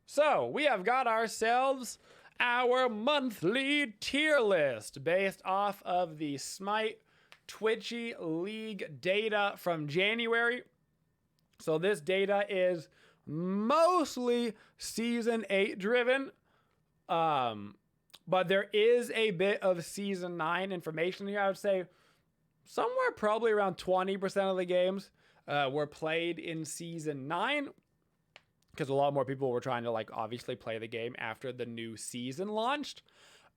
So we have got ourselves our monthly tier list based off of the Smite Twitchy League data from January. So this data is mostly Season 8 driven, but there is a bit of Season 9 information here. I would say somewhere probably around 20% of the games were played in Season 9, because a lot more people were trying to obviously play the game after the new season launched.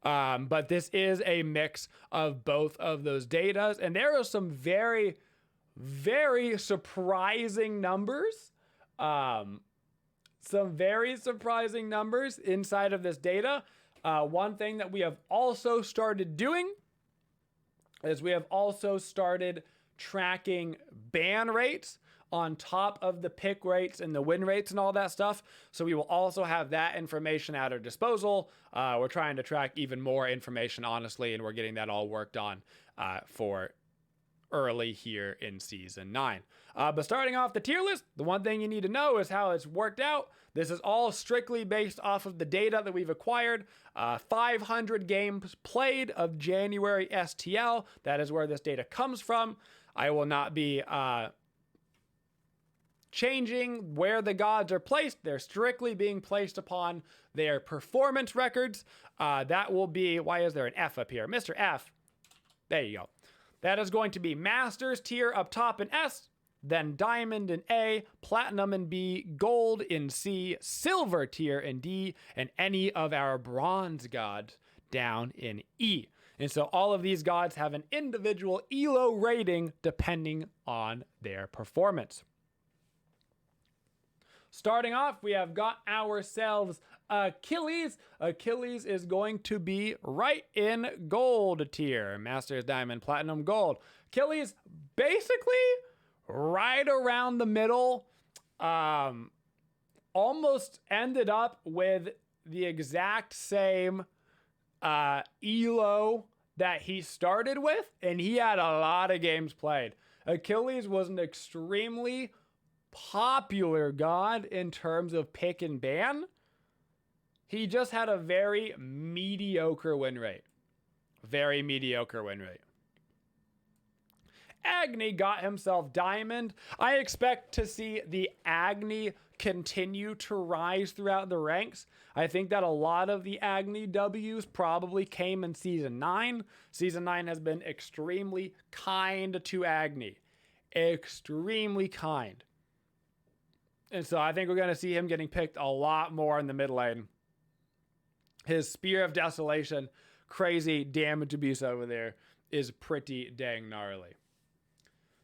But this is a mix of both of those datas, and there are some very, very surprising numbers. Some very surprising numbers inside of this data. One thing that we have also started doing is we have also started tracking ban rates on top of the pick rates and the win rates and all that stuff. So we will also have that information at our disposal. We're trying to track even more information, honestly, and we're getting that all worked on for early here in Season 9. But starting off the tier list, the one thing you need to know is how it's worked out. This is all strictly based off of the data that we've acquired. 500 games played of January STL. That is where this data comes from. I will not be changing where the gods are placed. They're strictly being placed upon their performance records. That will be, why is there an F up here? Mr. F. There you go. That is going to be Masters tier up top in S, then Diamond in A, Platinum in B, Gold in C, Silver tier in D, and any of our Bronze gods down in E. And so all of these gods have an individual ELO rating depending on their performance. Starting off, we have got ourselves Achilles. Achilles is going to be right in Gold tier. Masters, Diamond, Platinum, Gold. Achilles basically right around the middle. Almost ended up with the exact same ELO that he started with, and he had a lot of games played. Achilles was an extremely popular god in terms of pick and ban. He just had a very mediocre win rate. Very mediocre win rate. Agni got himself Diamond. I expect to see the Agni continue to rise throughout the ranks. I think that a lot of the Agni W's probably came in Season 9. Season 9 has been extremely kind to Agni. Extremely kind. And so I think we're going to see him getting picked a lot more in the mid lane. His Spear of Desolation, crazy damage abuse over there, is pretty dang gnarly.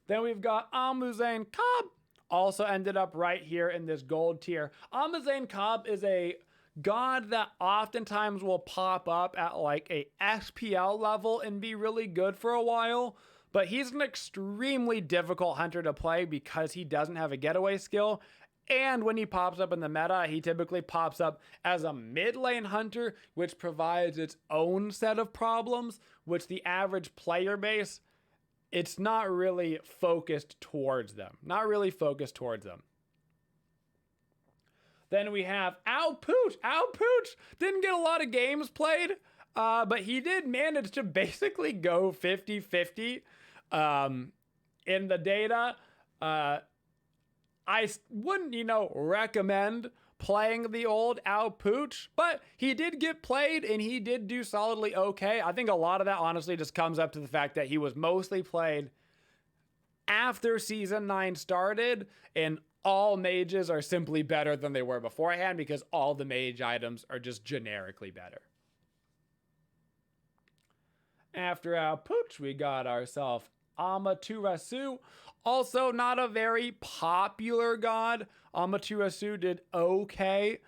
Then we've got Amuzane Cobb, also ended up right here in this Gold tier. Amuzane Cobb is a god that oftentimes will pop up at a SPL level and be really good for a while. But he's an extremely difficult hunter to play because he doesn't have a getaway skill. And when he pops up in the meta, he typically pops up as a mid lane hunter, which provides its own set of problems, which the average player base, it's not really focused towards them. Not really focused towards them. Then we have Al Pooch. Al Pooch didn't get a lot of games played, but he did manage to basically go 50-50 in the data. I wouldn't, recommend playing the old Al Pooch, but he did get played and he did do solidly okay. I think a lot of that honestly just comes up to the fact that he was mostly played after Season 9 started, and all mages are simply better than they were beforehand because all the mage items are just generically better. After Al Pooch, we got ourselves Amaterasu. Also not a very popular god. Amaterasu did okay.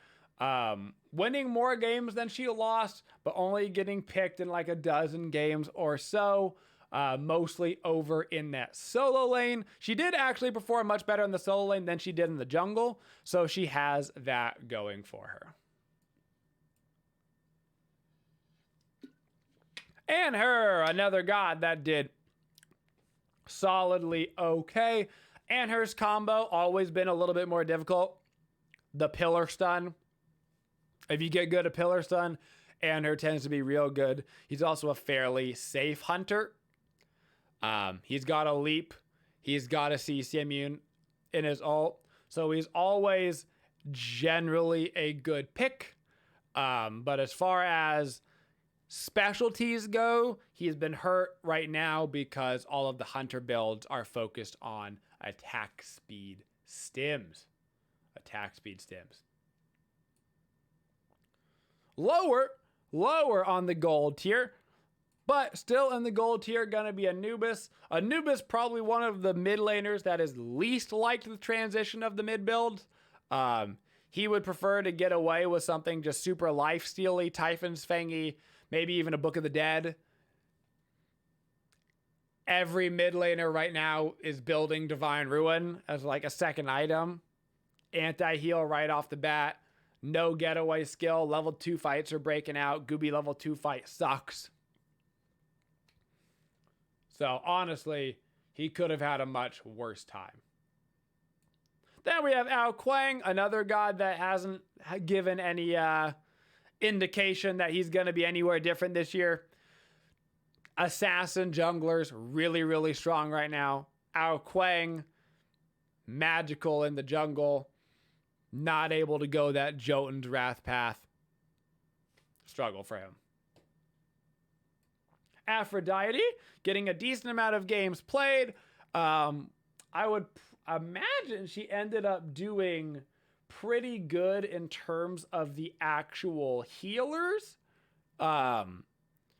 Winning more games than she lost, but only getting picked in a dozen games or so. Mostly over in that solo lane. She did actually perform much better in the solo lane than she did in the jungle. So she has that going for her. And her, another god that did solidly okay. And her combo, always been a little bit more difficult. The pillar stun. If you get good at pillar stun, and her tends to be real good. He's also a fairly safe hunter. He's got a leap. He's got a CC immune in his ult. So he's always generally a good pick. But as far as specialties go, he's been hurt right now because all of the hunter builds are focused on attack speed stims. Attack speed stims. Lower on the gold tier, but still in the gold tier, gonna be Anubis. Anubis probably one of the mid laners that is least liked the transition of the mid build. He would prefer to get away with something just super lifestealy, Typhon's Fangy, maybe even a Book of the Dead. Every mid laner right now is building Divine Ruin as like a second item. Anti-heal right off the bat. No getaway skill. Level 2 fights are breaking out. Gooby level 2 fight sucks. So honestly, he could have had a much worse time. Then we have Ao Kuang, another god that hasn't given any indication that he's going to be anywhere different this year. Assassin junglers, really, really strong right now. Ao Kuang, magical in the jungle. Not able to go that Jotun's Wrath path. Struggle for him. Aphrodite, getting a decent amount of games played. I would imagine she ended up doing pretty good in terms of the actual healers.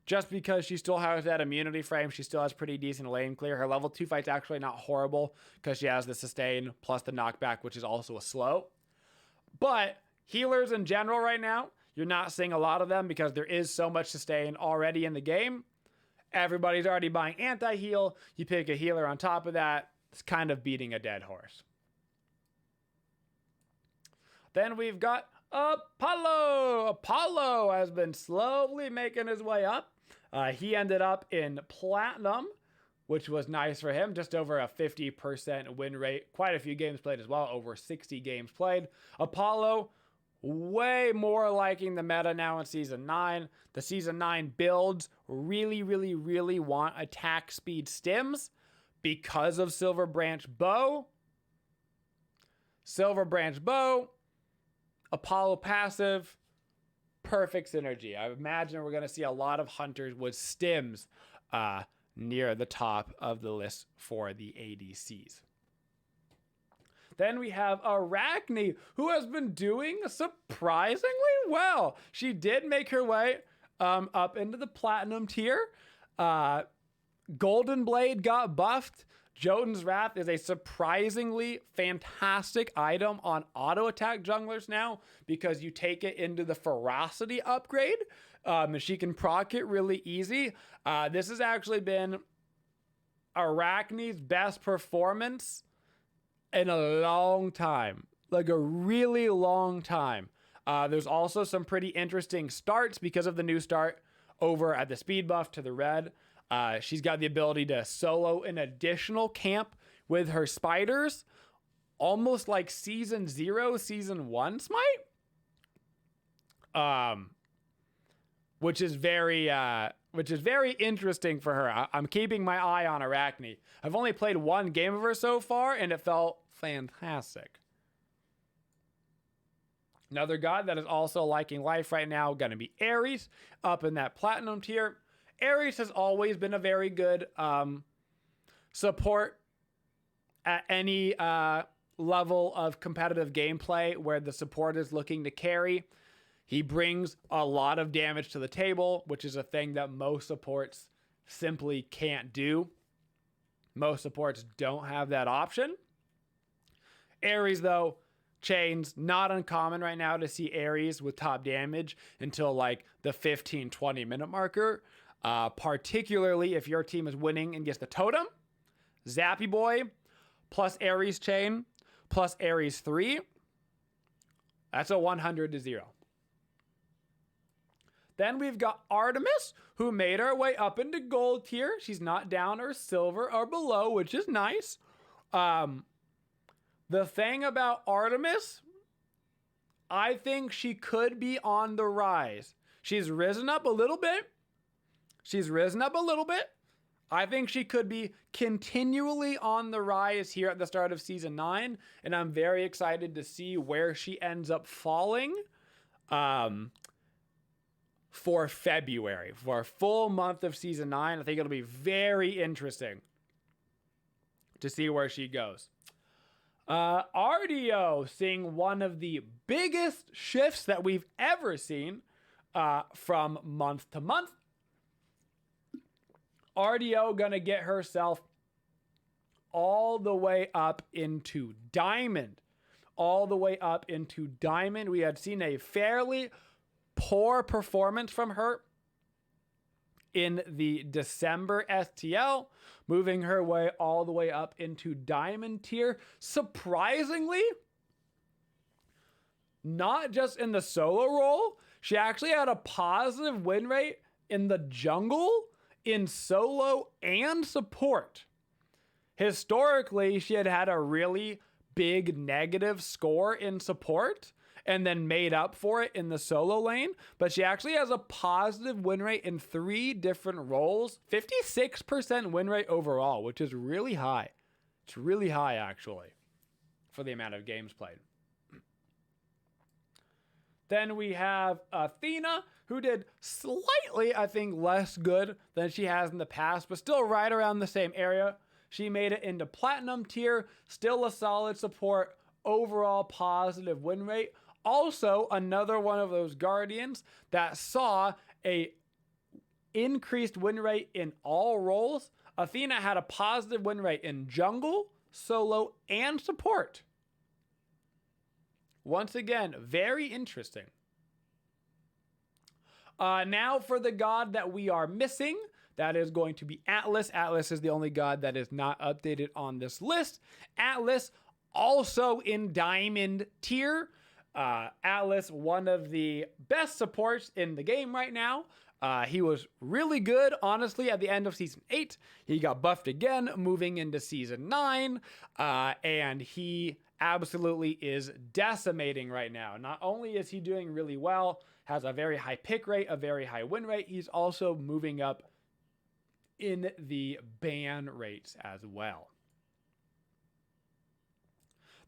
Just because she still has that immunity frame, she still has pretty decent lane clear. Her level 2 fight's actually not horrible because she has the sustain plus the knockback, which is also a slow. But healers in general right now, you're not seeing a lot of them because there is so much sustain already in the game. Everybody's already buying anti-heal. You pick a healer on top of that. It's kind of beating a dead horse. Then we've got Apollo. Apollo has been slowly making his way up. He ended up in Platinum, which was nice for him. Just over a 50% win rate. Quite a few games played as well. Over 60 games played. Apollo, way more liking the meta now in Season 9. The Season 9 builds really, really, really want attack speed stims because of Silver Branch Bow. Silver Branch Bow, Apollo passive, perfect synergy. I imagine we're going to see a lot of hunters with stims near the top of the list for the ADCs. Then we have Arachne, who has been doing surprisingly well. She did make her way up into the platinum tier. Golden Blade got buffed. Jotun's Wrath is a surprisingly fantastic item on auto attack junglers now because you take it into the ferocity upgrade. And she can proc it really easy. This has actually been Arachne's best performance in a long time, like a really long time. There's also some pretty interesting starts because of the new start over at the speed buff to the red. She's got the ability to solo an additional camp with her spiders, almost like Season 0, Season 1 Smite. Which is very interesting for her. I'm keeping my eye on Arachne. I've only played one game of her so far, and it felt fantastic. Another god that is also liking life right now, going to be Ares, up in that platinum tier. Ares has always been a very good support at any level of competitive gameplay where the support is looking to carry. He brings a lot of damage to the table, which is a thing that most supports simply can't do. Most supports don't have that option. Ares, though, chains, not uncommon right now to see Ares with top damage until like the 15-20 minute marker. Particularly if your team is winning and gets the totem. Zappy Boy plus Ares chain plus Ares 3. That's a 100-0. Then we've got Artemis, who made her way up into gold tier. She's not down or silver or below, which is nice. The thing about Artemis, I think she could be on the rise. She's risen up a little bit. I think she could be continually on the rise here at the start of season 9. And I'm very excited to see where she ends up falling for February. For a full month of season 9, I think it'll be very interesting to see where she goes. RDO seeing one of the biggest shifts that we've ever seen from month to month. RDO gonna get herself all the way up into Diamond. We had seen a fairly poor performance from her in the December STL, moving her way all the way up into Diamond tier. Surprisingly, not just in the solo role, she actually had a positive win rate in the jungle, in solo, and support. Historically, she had a really big negative score in support and then made up for it in the solo lane. But she actually has a positive win rate in 3 different roles. 56% win rate overall, which is really high. It's really high, actually, for the amount of games played. Then we have Athena, who did slightly, I think, less good than she has in the past, but still right around the same area. She made it into Platinum tier, still a solid support, overall positive win rate. Also, another one of those Guardians that saw a increased win rate in all roles. Athena had a positive win rate in jungle, solo, and support. Once again, very interesting. Now for the god that we are missing, that is going to be Atlas. Atlas is the only god that is not updated on this list. Atlas also in Diamond tier. Atlas, one of the best supports in the game right now. He was really good, honestly, at the end of Season 8. He got buffed again, moving into Season 9. And he absolutely is decimating right now. Not only is he doing really well, has a very high pick rate, a very high win rate, he's also moving up in the ban rates as well.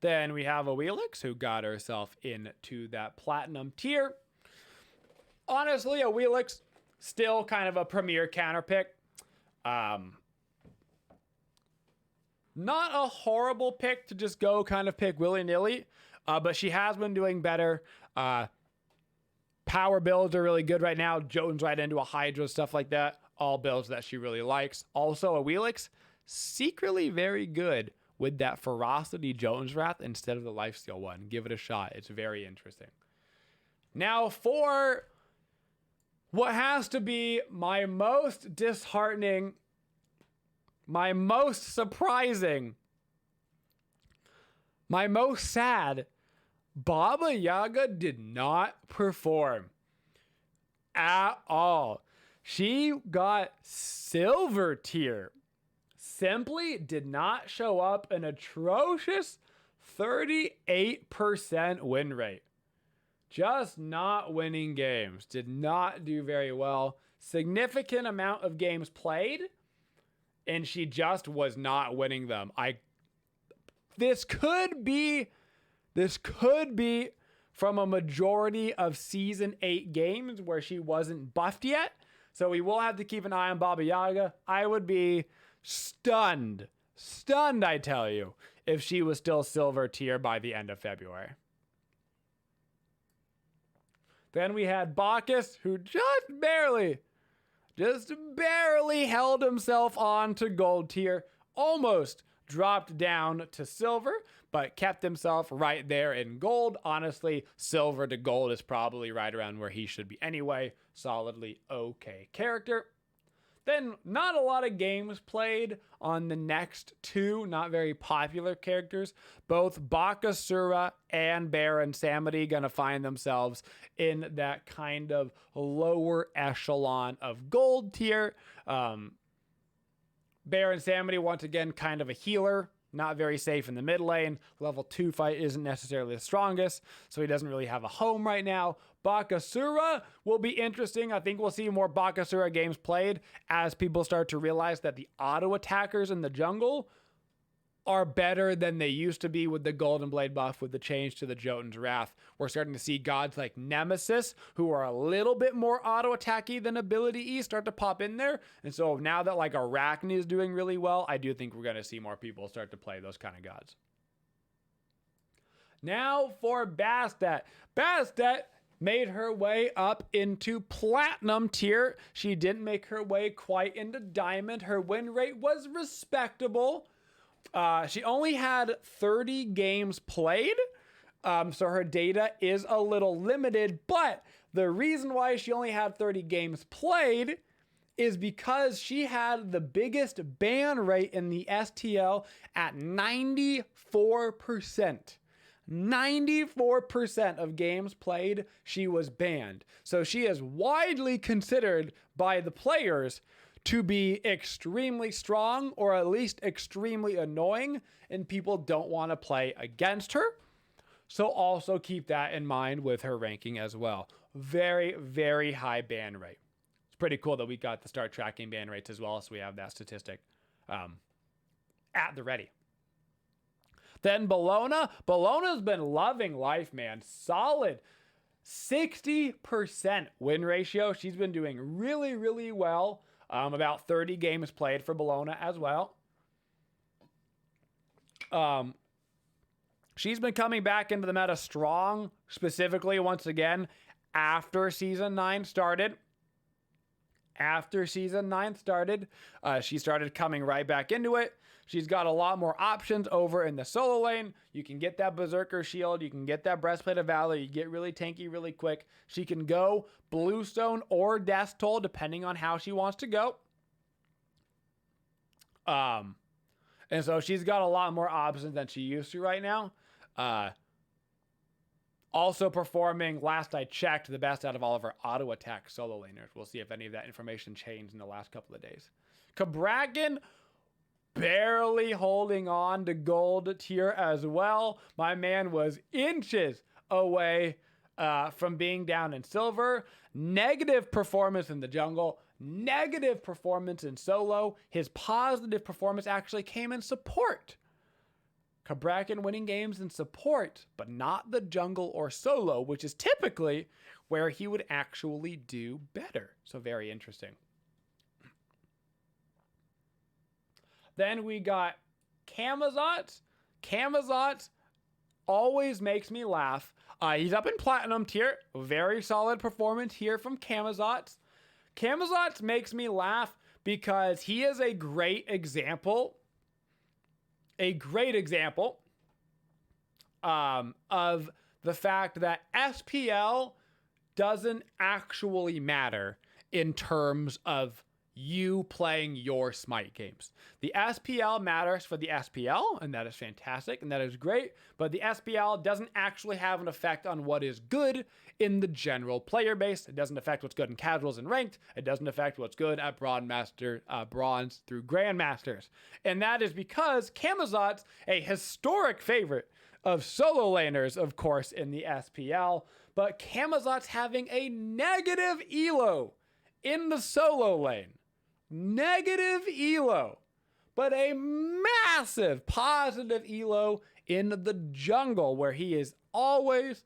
Then we have a Wielux, who got herself into that Platinum tier. Honestly, a Wielux, still kind of a premier counter pick. Not a horrible pick to just go kind of pick willy-nilly, but she has been doing better. Power builds are really good right now. Jotun's right into a Hydra, stuff like that. All builds that she really likes. Also, a Wielux, secretly very good with that Ferocity Jotun's Wrath instead of the Lifesteal one. Give it a shot. It's very interesting. Now for what has to be my most disheartening, my most surprising, my most sad, Baba Yaga did not perform at all. She got silver tier. Simply did not show up, an atrocious 38% win rate. Just not winning games. Did not do very well. Significant amount of games played, and she just was not winning them. This could be from a majority of Season 8 games where she wasn't buffed yet. So we will have to keep an eye on Baba Yaga. I would be stunned, I tell you, if she was still silver tier by the end of February. Then we had Bacchus, who just barely held himself on to gold tier, almost dropped down to silver, but kept himself right there in gold. Honestly, silver to gold is probably right around where he should be anyway. Solidly okay character. Then not a lot of games played on the next 2 not very popular characters. Both Bakasura and Baron Samedi gonna find themselves in that kind of lower echelon of gold tier. Baron Samedi, once again, kind of a healer. not very safe in the mid lane. Level 2 fight isn't necessarily the strongest, so he doesn't really have a home right now. Bakasura will be interesting. I think we'll see more Bakasura games played as people start to realize that the auto attackers in the jungle are better than they used to be with the Golden Blade buff, with the change to the Jotun's Wrath. We're starting to see gods like Nemesis, who are a little bit more auto-attacky than Ability E, start to pop in there. And so now that like Arachne is doing really well, I do think we're going to see more people start to play those kind of gods. Now for Bastet. Bastet made her way up into Platinum tier. She didn't make her way quite into Diamond. Her win rate was respectable. She only had 30 games played, so her data is a little limited, but the reason why she only had 30 games played is because she had the biggest ban rate in the STL at 94%. 94% of games played, she was banned. So she is widely considered by the players to be extremely strong, or at least extremely annoying, and people don't want to play against her. So also keep that in mind with her ranking as well. Very, very high ban rate. It's pretty cool that we got to start tracking ban rates as well, so we have that statistic at the ready. Then Bologna. Bologna's been loving life, man. Solid 60% win ratio. She's been doing really, really well. About 30 games played for Bologna as well. She's been coming back into the meta strong, specifically once again after Season 9 started. After Season 9 started, she started coming right back into it. She's got a lot more options over in the solo lane. You can get that Berserker Shield. You can get that Breastplate of Valor. You get really tanky really quick. She can go Bluestone or Death Toll, depending on how she wants to go. And so she's got a lot more options than she used to right now. Also performing, last I checked, the best out of all of her auto attack solo laners. We'll see if any of that information changed in the last couple of days. Cabrakan, barely holding on to gold tier as well. My man was inches away from being down in silver. Negative performance in the jungle. Negative performance in solo. His positive performance actually came in support. Cabrakan winning games in support, but not the jungle or solo, which is typically where he would actually do better. So very interesting. Then we got Kamazot. Kamazot always makes me laugh. He's up in Platinum tier. Very solid performance here from Kamazot. Kamazot makes me laugh because he is a great example of the fact that SPL doesn't actually matter in terms of you playing your Smite games. The SPL matters for the SPL, and that is fantastic, and that is great, but the SPL doesn't actually have an effect on what is good in the general player base. It doesn't affect what's good in casuals and ranked. It doesn't affect what's good at bronze through grandmasters. And that is because Kamazot's a historic favorite of solo laners, of course, in the SPL, but Kamazot's having a negative elo in the solo lane. Negative elo, but a massive positive elo in the jungle, where he is always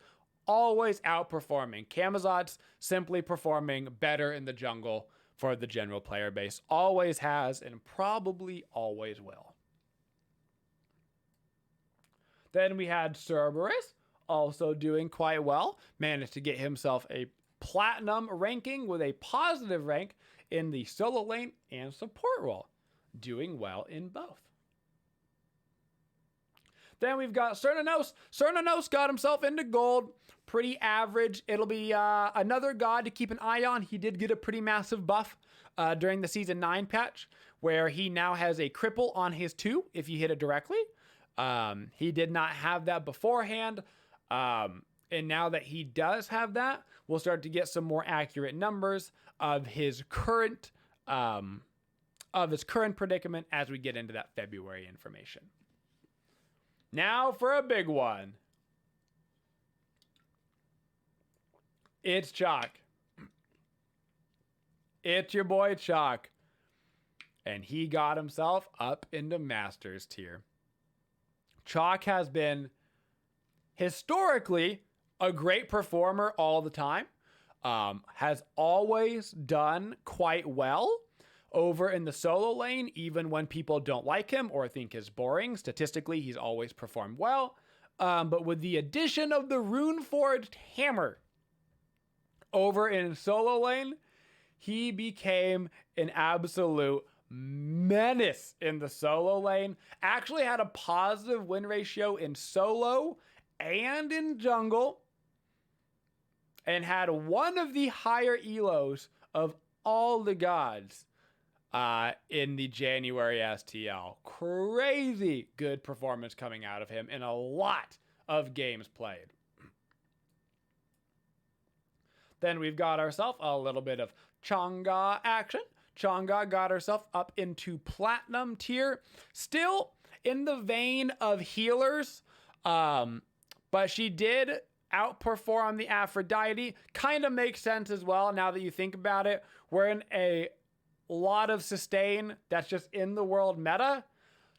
outperforming. Kamazot's simply performing better in the jungle for the general player base. Always has and probably always will. Then we had Cerberus, also doing quite well. Managed to get himself a platinum ranking with a positive rank in the solo lane and support role. Doing well in both. Then we've got Cernunnos. Cernunnos got himself into gold. Pretty average. It'll be another god to keep an eye on. He did get a pretty massive buff during the Season 9 patch, where he now has a cripple on his 2 if you hit it directly. He did not have that beforehand. And now that he does have that, we'll start to get some more accurate numbers of his current predicament as we get into that February information. Now for a big one. It's Chalk. It's your boy Chalk. And he got himself up into Masters tier. Chalk has been historically a great performer all the time. Has always done quite well over in the solo lane, even when people don't like him or think he's boring. Statistically, he's always performed well. But with the addition of the Runeforged Hammer over in solo lane, he became an absolute menace in the solo lane. Actually had a positive win ratio in solo and in jungle, and had one of the higher elos of all the gods in the January STL. Crazy good performance coming out of him in a lot of games played. Then we've got ourselves a little bit of Changa action. Changa got herself up into platinum tier. Still in the vein of healers, but she did outperform the Aphrodite. Kind of makes sense as well now that you think about it. We're in a lot of sustain that's just in the world meta.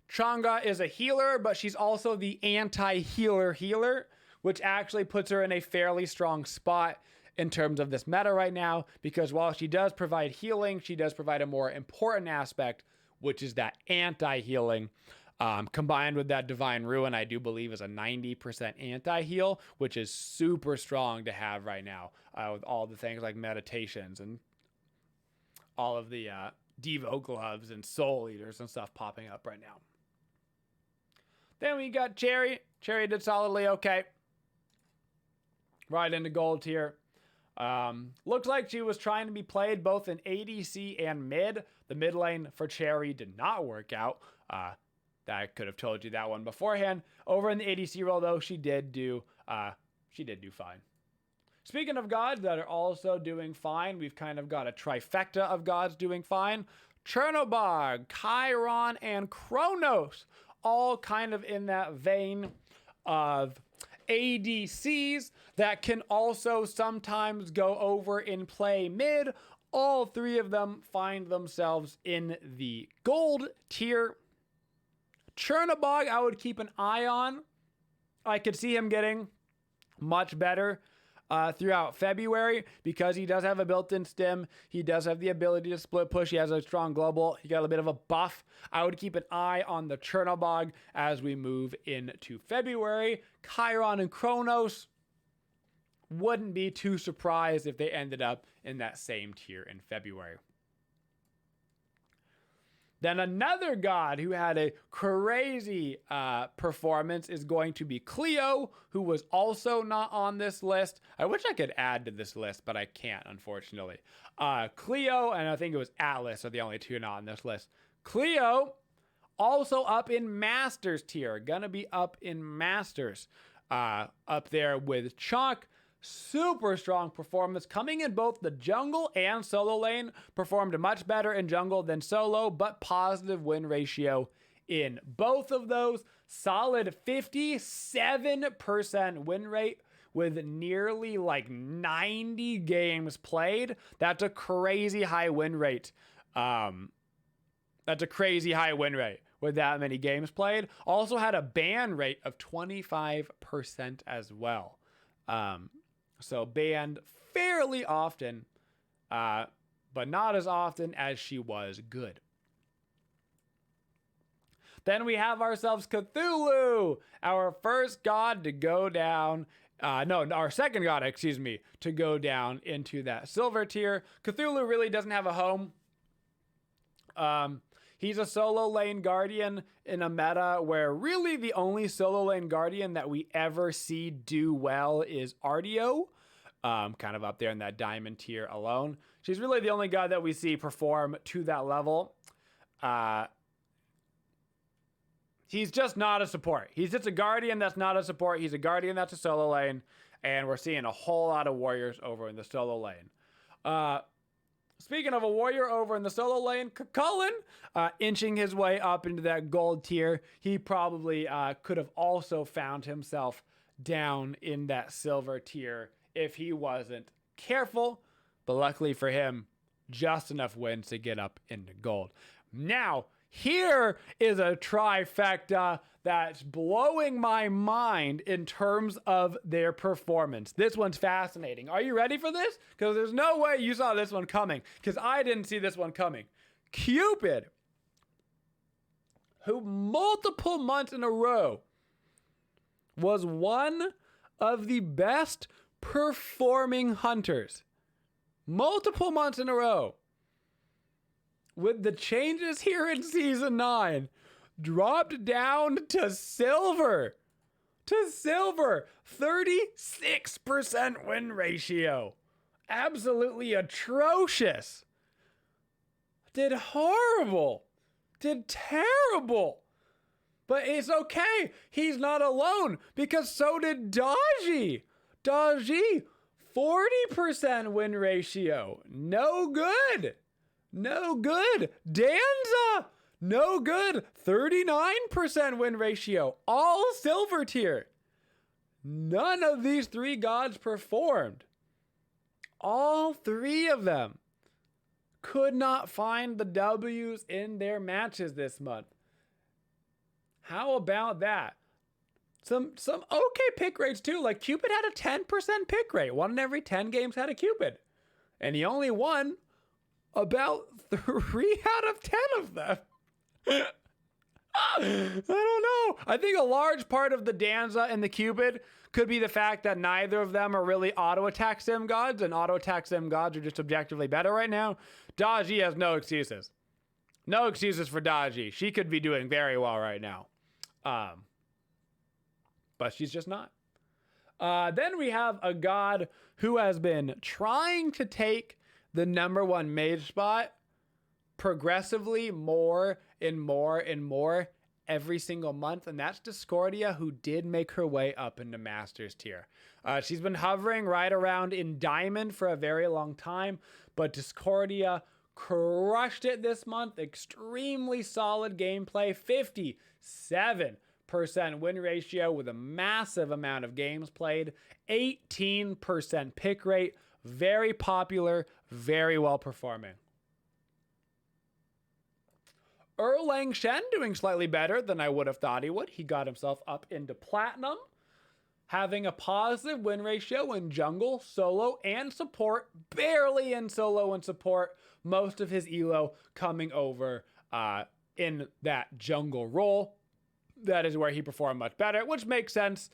Changa is a healer, but she's also the anti-healer healer, which actually puts her in a fairly strong spot in terms of this meta right now, because while she does provide healing, she does provide a more important aspect, which is that anti-healing. Combined with that Divine Ruin, I do believe is a 90% anti-heal, which is super strong to have right now with all the things like meditations and all of the Devo gloves and soul eaters and stuff popping up right now. Then we got Cherry. Cherry did solidly okay. Right into gold tier. Looks like she was trying to be played both in ADC and mid. The mid lane for Cherry did not work out. I could have told you that one beforehand. Over in the ADC role, though, she did do fine. Speaking of gods that are also doing fine, we've kind of got a trifecta of gods doing fine. Chernobog, Chiron, and Kronos, all kind of in that vein of ADCs that can also sometimes go over in play mid. All three of them find themselves in the gold tier. Chernobog, I would keep an eye on. I could see him getting much better throughout February because he does have a built-in stim. He does have the ability to split push. He has a strong global. He got a bit of a buff. I would keep an eye on the Chernobog as we move into February. Chiron and Kronos, wouldn't be too surprised if they ended up in that same tier in February. Then another god who had a crazy performance is going to be Cleo, who was also not on this list. I wish I could add to this list, but I can't, unfortunately. Cleo, and I think it was Atlas are the only two not on this list. Cleo, also up in Masters tier. Gonna be up in Masters. Up there with Chalk. Super strong performance coming in both the jungle and solo lane. Performed much better in jungle than solo, but positive win ratio in both of those. Solid 57% win rate with nearly like 90 games played. That's a crazy high win rate. That's a crazy high win rate with that many games played. Also had a ban rate of 25% as well. So banned fairly often, but not as often as she was good. Then we have ourselves Cthulhu, our first god to go down. Our second god, to go down into that silver tier. Cthulhu really doesn't have a home. He's a solo lane guardian in a meta where really the only solo lane guardian that we ever see do well is Ardeo, kind of up there in that diamond tier alone. She's really the only god that we see perform to that level. He's just not a support. He's just a guardian that's not a support. He's a guardian that's a solo lane, and we're seeing a whole lot of warriors over in the solo lane. Speaking of a warrior over in the solo lane, Cullen, inching his way up into that gold tier. He probably could have also found himself down in that silver tier if he wasn't careful. But luckily for him, just enough wins to get up into gold. Now, here is a trifecta that's blowing my mind in terms of their performance. This one's fascinating. Are you ready for this? Because there's no way you saw this one coming, because I didn't see this one coming. Cupid, who multiple months in a row was one of the best performing hunters. Multiple months in a row. With the changes here in season 9, dropped down to silver. 36% win ratio. Absolutely atrocious. Did horrible. Did terrible. But it's okay. He's not alone, because so did Daji. 40% win ratio. No good. No good. Danza, no good. 39% win ratio. All silver tier. None of these 3 gods performed. All 3 of them could not find the W's in their matches this month. How about that? Some okay pick rates too. Like Cupid had a 10% pick rate. 1 in every 10 games had a Cupid. And he only won about 3 out of 10 of them. I don't know. I think a large part of the Danza and the Cupid could be the fact that neither of them are really auto-attack sim gods, and auto-attack sim gods are just objectively better right now. Daji has no excuses. No excuses for Daji. She could be doing very well right now. But she's just not. Then we have a god who has been trying to take the number 1 mage spot progressively more and more and more every single month, and that's Discordia, who did make her way up into Masters tier. She's been hovering right around in Diamond for a very long time, but Discordia crushed it this month. Extremely solid gameplay, 57% win ratio with a massive amount of games played, 18% pick rate, very popular, very well performing. Erlang Shen doing slightly better than I would have thought he would. He got himself up into platinum, having a positive win ratio in jungle, solo, and support, barely in solo and support, most of his elo coming over in that jungle role. That is where he performed much better, which makes sense.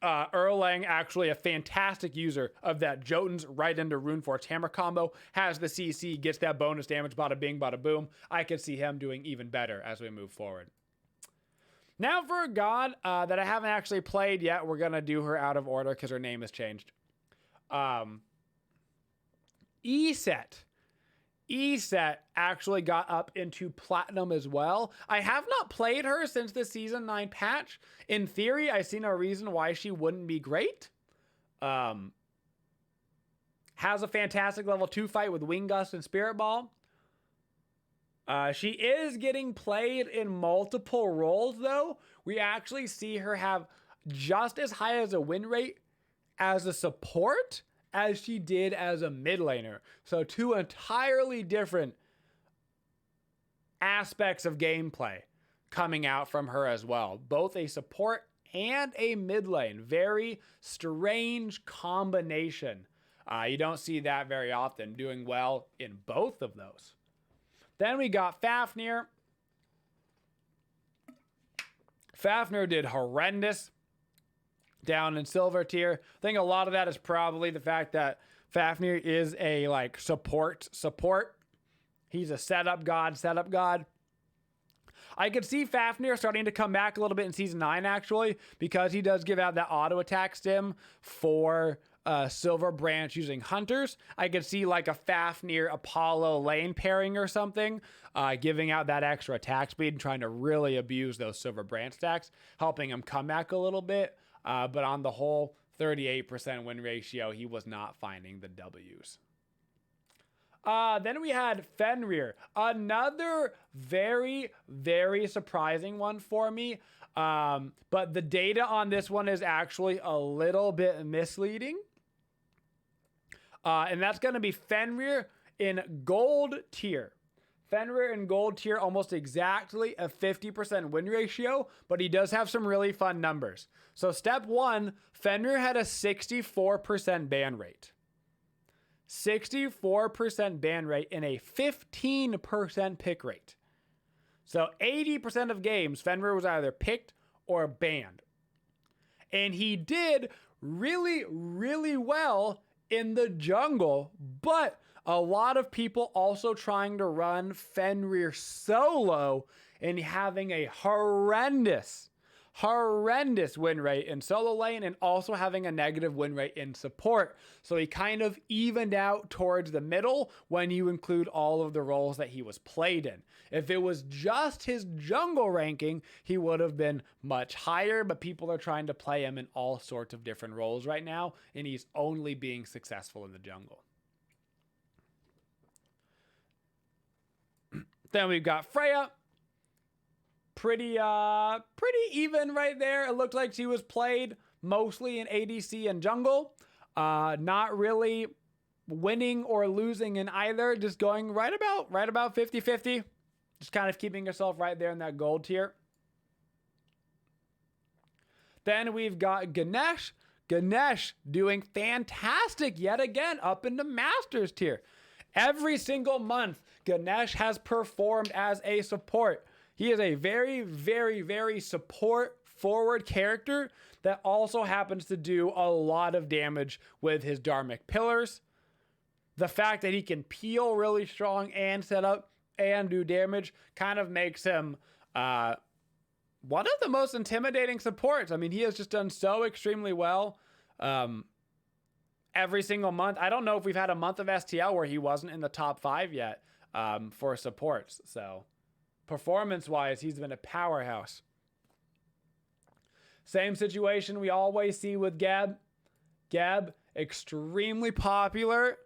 Erlang, actually a fantastic user of that Jotuns right into Runeforge hammer combo, has the CC, gets that bonus damage, bada bing, bada boom. I could see him doing even better as we move forward. Now for a god that I haven't actually played yet. We're going to do her out of order because her name has changed. Eset. Eset actually got up into platinum as well. I have not played her since the season 9 patch. In theory, I see no reason why she wouldn't be great. Has a fantastic level 2 fight with Wing Gust and Spirit Ball. She is getting played in multiple roles though. We actually see her have just as high as a win rate as a support as she did as a mid laner. So 2 entirely different aspects of gameplay coming out from her as well. Both a support and a mid lane. Very strange combination. You don't see that very often, doing well in both of those. Then we got Fafnir. Fafnir did horrendous down in silver tier. I think a lot of that is probably the fact that Fafnir is a support. He's a setup god. I could see Fafnir starting to come back a little bit in season 9 actually, because he does give out that auto attack stim for Silver Branch using hunters. I could see like a Fafnir Apollo lane pairing or something, giving out that extra attack speed and trying to really abuse those Silver Branch stacks, helping him come back a little bit. But on the whole, 38% win ratio, he was not finding the W's. Then we had Fenrir, another very, very surprising one for me. But the data on this one is actually a little bit misleading. And that's going to be Fenrir in gold tier. Fenrir in gold tier, almost exactly a 50% win ratio, but he does have some really fun numbers. So step one, Fenrir had a 64% ban rate. 64% ban rate in a 15% pick rate. So 80% of games, Fenrir was either picked or banned. And he did really, really well in the jungle, but a lot of people also trying to run Fenrir solo and having a horrendous win rate in solo lane and also having a negative win rate in support. So he kind of evened out towards the middle when you include all of the roles that he was played in. If it was just his jungle ranking, he would have been much higher, but people are trying to play him in all sorts of different roles right now, and he's only being successful in the jungle. Then we've got Freya. Pretty even right there. It looked like she was played mostly in ADC and jungle. Not really winning or losing in either. Just going right about 50-50. Just kind of keeping herself right there in that gold tier. Then we've got Ganesh. Ganesh doing fantastic yet again up in the Masters tier. Every single month, Ganesh has performed as a support. He is a very, very, very support-forward character that also happens to do a lot of damage with his Dharmic Pillars. The fact that he can peel really strong and set up and do damage kind of makes him one of the most intimidating supports. I mean, he has just done so extremely well every single month. I don't know if we've had a month of STL where he wasn't in the top 5 yet for supports. So performance-wise, he's been a powerhouse. Same situation we always see with Gab. Gab, extremely popular,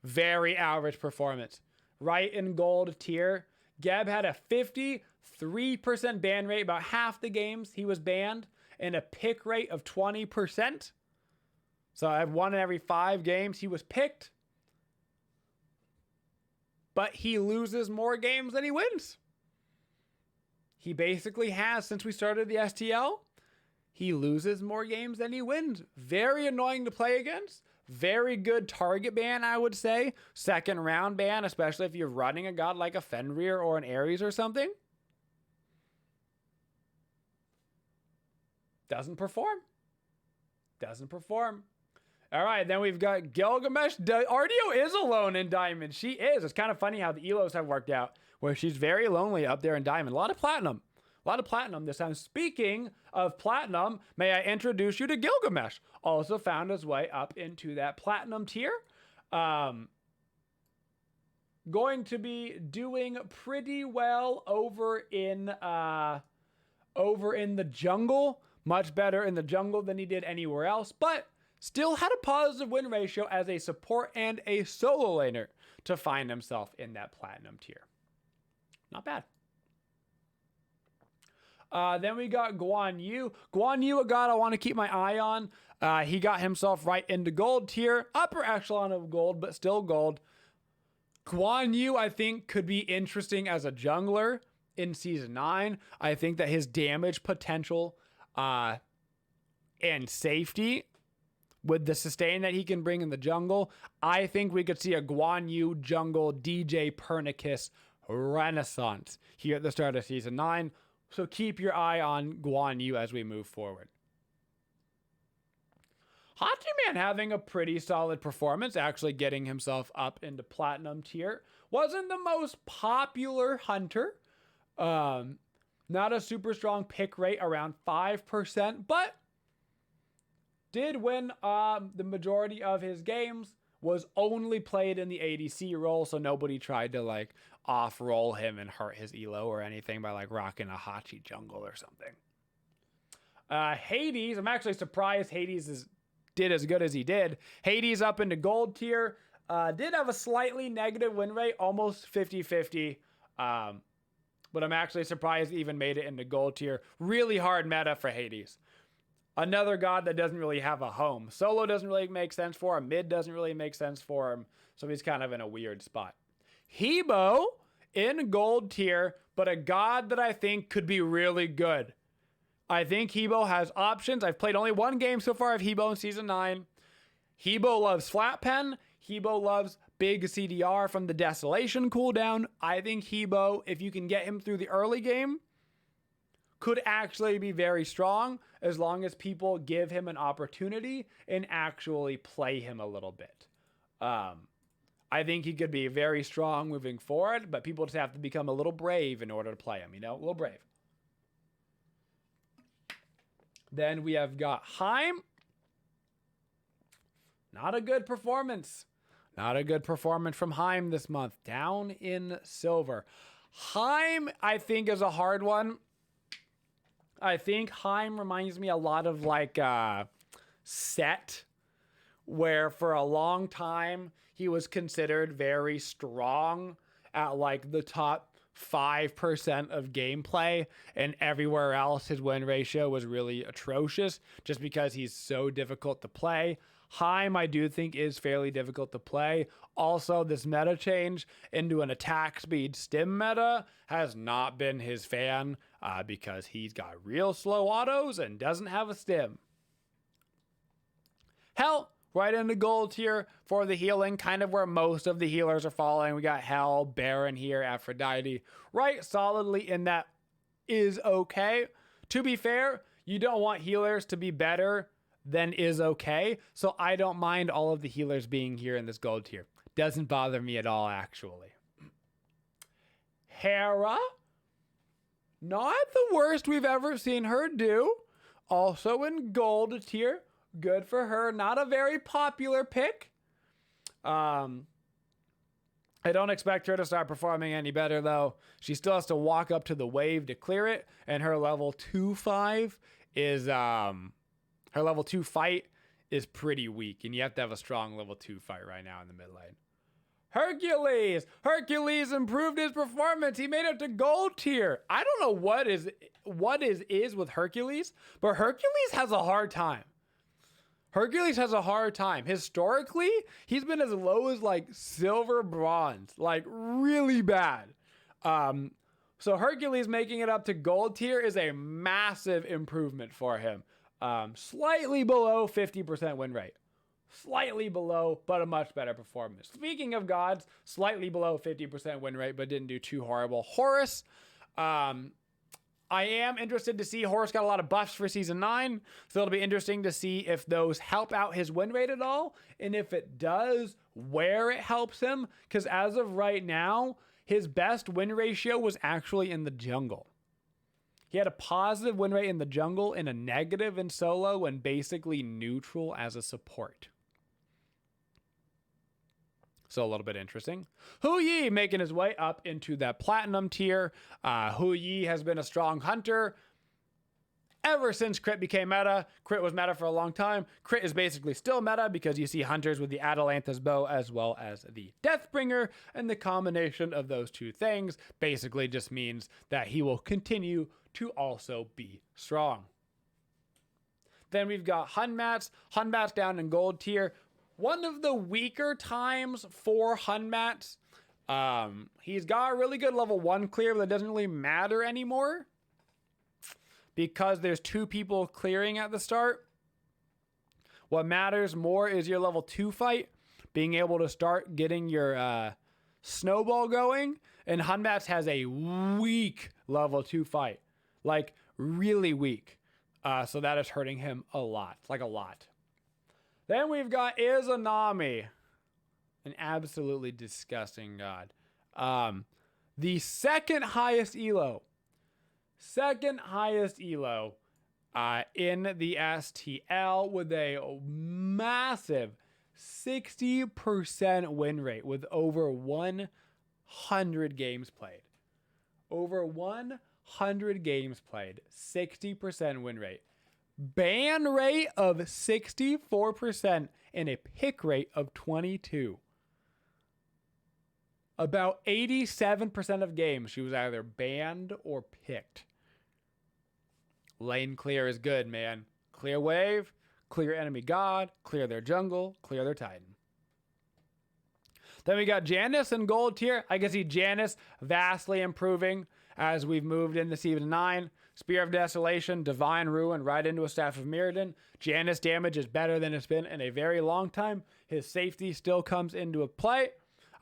very average performance. Right in gold tier. Gab had a 53% ban rate, about half the games he was banned, and a pick rate of 20%. So I have 1 in every 5 games he was picked. But he loses more games than he wins. He basically has, since we started the STL, he loses more games than he wins. Very annoying to play against. Very good target ban, I would say. Second round ban, especially if you're running a god like a Fenrir or an Ares or something. Doesn't perform. Doesn't perform. All right, then we've got Gilgamesh. Artio is alone in Diamond. She is. It's kind of funny how the Elos have worked out, where she's very lonely up there in Diamond. A lot of platinum. A lot of platinum this time. Speaking of platinum, may I introduce you to Gilgamesh. Also found his way up into that platinum tier. Going to be doing pretty well over in the jungle. Much better in the jungle than he did anywhere else, but still had a positive win ratio as a support and a solo laner to find himself in that platinum tier. Not bad. Then we got Guan Yu. Guan Yu, a god I want to keep my eye on. He got himself right into gold tier. Upper echelon of gold, but still gold. Guan Yu, I think, could be interesting as a jungler in Season 9. I think that his damage potential and safety with the sustain that he can bring in the jungle, I think we could see a Guan Yu jungle DJ Pernicus renaissance here at the start of Season 9. So keep your eye on Guan Yu as we move forward. Hachiman having a pretty solid performance, actually getting himself up into platinum tier. Wasn't the most popular hunter. Not a super strong pick rate, around 5%, but did win the majority of his games. Was only played in the ADC role, so nobody tried to like off-roll him and hurt his elo or anything by like rocking a Hachi jungle or something. Hades, I'm actually surprised Hades did as good as he did. Hades up into gold tier. Did have a slightly negative win rate, almost 50-50. But I'm actually surprised he even made it into gold tier. Really hard meta for Hades. Another god that doesn't really have a home. Solo doesn't really make sense for him. Mid doesn't really make sense for him. So he's kind of in a weird spot. Hebo in gold tier, but a god that I think could be really good. I think Hebo has options. I've played only one game so far of Hebo in Season 9. Hebo loves flat pen. Hebo loves big CDR from the Desolation cooldown. I think Hebo, if you can get him through the early game, could actually be very strong as long as people give him an opportunity and actually play him a little bit. I think he could be very strong moving forward, but people just have to become a little brave in order to play him, a little brave. Then we have got Heim. Not a good performance. Not a good performance from Heim this month. Down in silver. Heim, I think, is a hard one. I think Heim reminds me a lot of Set, where for a long time he was considered very strong at the top 5% of gameplay, and everywhere else his win ratio was really atrocious just because he's so difficult to play. Heim, I do think, is fairly difficult to play. Also, this meta change into an attack speed stim meta has not been his fan because he's got real slow autos and doesn't have a stim. Hell, right into gold tier for the healing, kind of where most of the healers are falling. We got Hell, Baron here, Aphrodite, right solidly in that is okay. To be fair, you don't want healers to be better than is okay, so I don't mind all of the healers being here in this gold tier. Doesn't bother me at all, actually. Hera, not the worst we've ever seen her do. Also in gold tier. Good for her. Not a very popular pick. I don't expect her to start performing any better, though. She still has to walk up to the wave to clear it, and her level 2-5 is her level 2 fight is pretty weak, and you have to have a strong level 2 fight right now in the mid lane. Hercules! Hercules improved his performance. He made it to gold tier. I don't know what is with Hercules, but Hercules has a hard time. Hercules has a hard time. Historically, he's been as low as silver bronze, really bad. So Hercules making it up to gold tier is a massive improvement for him. Slightly below 50% win rate. Slightly below, but a much better performance. Speaking of gods, slightly below 50% win rate, but didn't do too horrible. Horus, I am interested to see. Horus got a lot of buffs for Season 9, so it'll be interesting to see if those help out his win rate at all, and if it does, where it helps him, because as of right now, his best win ratio was actually in the jungle. He had a positive win rate in the jungle and a negative in solo and basically neutral as a support. So a little bit interesting. Hu Yi making his way up into that platinum tier. Hu Yi has been a strong hunter ever since Crit became meta. Crit was meta for a long time. Crit is basically still meta because you see hunters with the Atalanta's bow as well as the Deathbringer, and the combination of those two things basically just means that he will continue to also be strong. Then we've got Hunmats. Hunmats down in gold tier. One of the weaker times for Hunmats. He's got a really good level 1 clear, but it doesn't really matter anymore because there's 2 people clearing at the start. What matters more is your level 2 fight, being able to start getting your snowball going, and Hunmats has a weak level 2 fight. Really weak. So that is hurting him a lot. A lot. Then we've got Izanami. An absolutely disgusting god. The second highest elo. Second highest elo in the STL with a massive 60% win rate with over 100 games played. Over 100 games played. 60% win rate. Ban rate of 64% and a pick rate of 22. About 87% of games, she was either banned or picked. Lane clear is good, man. Clear wave, clear enemy god, clear their jungle, clear their titan. Then we got Janice in gold tier. I can see Janice vastly improving as we've moved into Season 9. Spear of Desolation, Divine Ruin, right into a Staff of Mirrodin. Janice damage is better than it's been in a very long time. His safety still comes into play.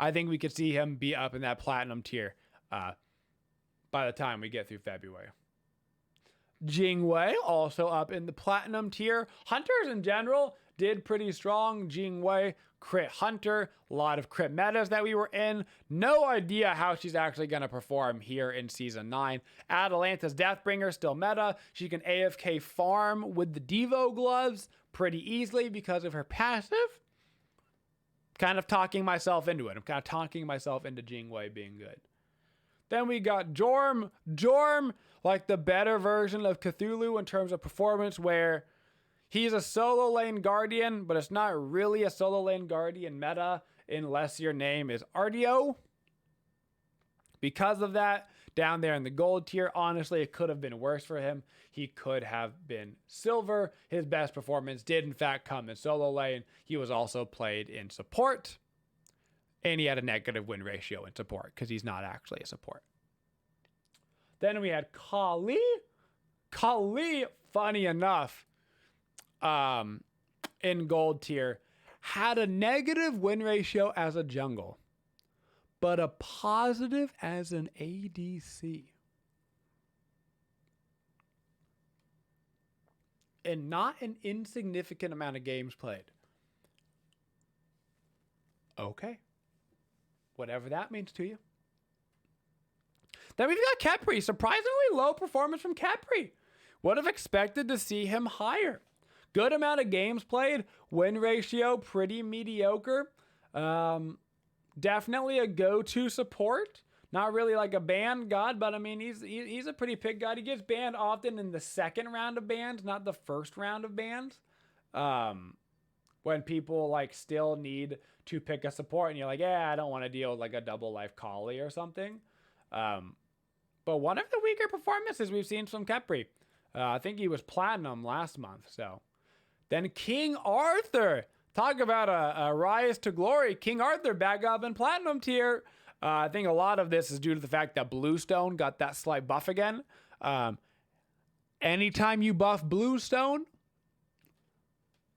I think we could see him be up in that platinum tier by the time we get through February. Jingwei also up in the platinum tier. Hunters in general did pretty strong. Jingwei, crit hunter, a lot of crit metas that we were in. No idea how she's actually going to perform here in Season 9. Atalanta's Deathbringer, still meta. She can AFK farm with the Devo gloves pretty easily because of her passive. Kind of talking myself into it. I'm kind of talking myself into Jingwei being good. Then we got Jorm. Jorm, like the better version of Cthulhu in terms of performance, where he's a solo lane guardian, but it's not really a solo lane guardian meta unless your name is Artio. Because of that, down there in the gold tier, honestly, it could have been worse for him. He could have been silver. His best performance did, in fact, come in solo lane. He was also played in support. And he had a negative win ratio in support because he's not actually a support. Then we had Kali. Kali, funny enough, in gold tier, had a negative win ratio as a jungle, but a positive as an ADC. And not an insignificant amount of games played. Okay. Whatever that means to you. Then we've got Khepri. Surprisingly low performance from Khepri. Would have expected to see him higher. Good amount of games played. Win ratio, pretty mediocre. Definitely a go-to support. Not really like a banned god, but I mean, he's a pretty pick god. He gets banned often in the second round of bans, not the first round of bans. When people like still need to pick a support and you're like, yeah, I don't want to deal with like a double life Kali or something. But one of the weaker performances we've seen from Khepri. I think he was platinum last month. So then King Arthur, talk about a rise to glory. King Arthur back up in platinum tier. I think a lot of this is due to the fact that Bluestone got that slight buff again. Anytime you buff Bluestone,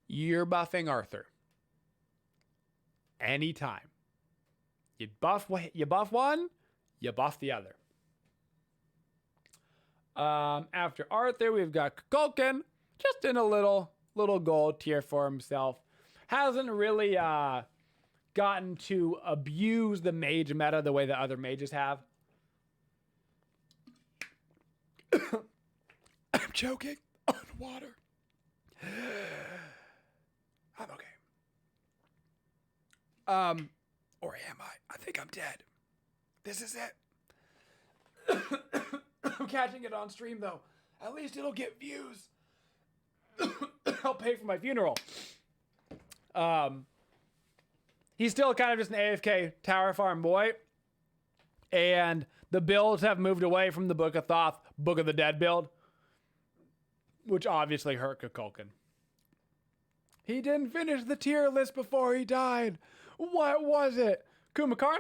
you're buffing Arthur. Anytime. You buff one, you buff the other. After Arthur, we've got Cullen, just in a little gold tier for himself. Hasn't really gotten to abuse the mage meta the way that other mages have. I'm choking on water. I'm okay. Or am I? I think I'm dead. This is it. I'm catching it on stream though. At least it'll get views. I'll pay for my funeral. He's still kind of just an AFK tower farm boy. And the builds have moved away from the Book of Thoth, Book of the Dead build, which obviously hurt Cullen. He didn't finish the tier list before he died. What was it? Kumakarna?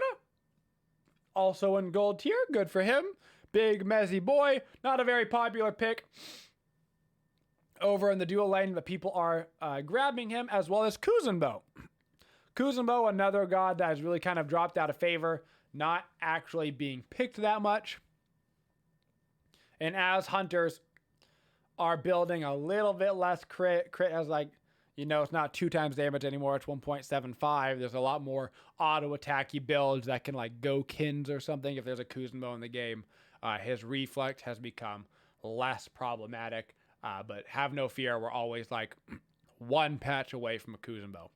Also in gold tier. Good for him. Big, messy boy. Not a very popular pick over in the dual lane, but people are grabbing him, as well as Kuzenbo. Kuzenbo, another god that has really kind of dropped out of favor, not actually being picked that much. And as hunters are building a little bit less crit has like, you know, it's not 2 times damage anymore, it's 1.75. There's a lot more auto attacky builds that can like go kins or something. If there's a Kuzenbo in the game, his reflect has become less problematic. But have no fear, we're always like one patch away from a Kuzenbo.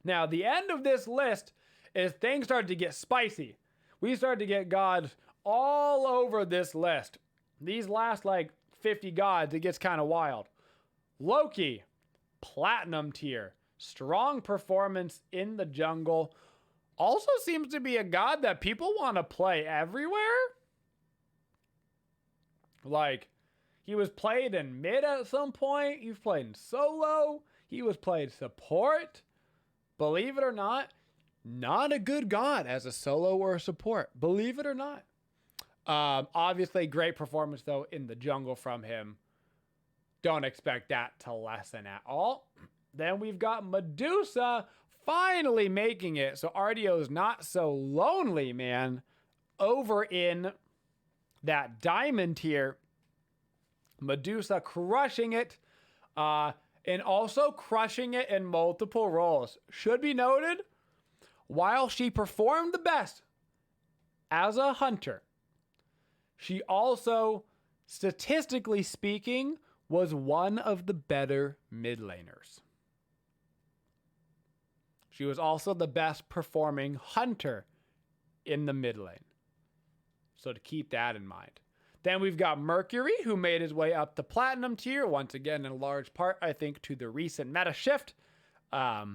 Now, the end of this list is things started to get spicy. We started to get gods all over this list. These last like 50 gods, it gets kind of wild. Loki, platinum tier. Strong performance in the jungle. Also seems to be a god that people want to play everywhere. Like, he was played in mid at some point. He was played in solo. He was played support. Believe it or not a good god as a solo or a support. Believe it or not. Obviously, great performance, though, in the jungle from him. Don't expect that to lessen at all. Then we've got Medusa finally making it. So Ardio's not so lonely, man. Over in that diamond tier, Medusa crushing it. And also crushing it in multiple roles. Should be noted, while she performed the best as a hunter, she also, statistically speaking, was one of the better mid laners. She was also the best performing hunter in the mid lane. So to keep that in mind. Then we've got Mercury, who made his way up the platinum tier, once again in large part, I think, to the recent meta shift. A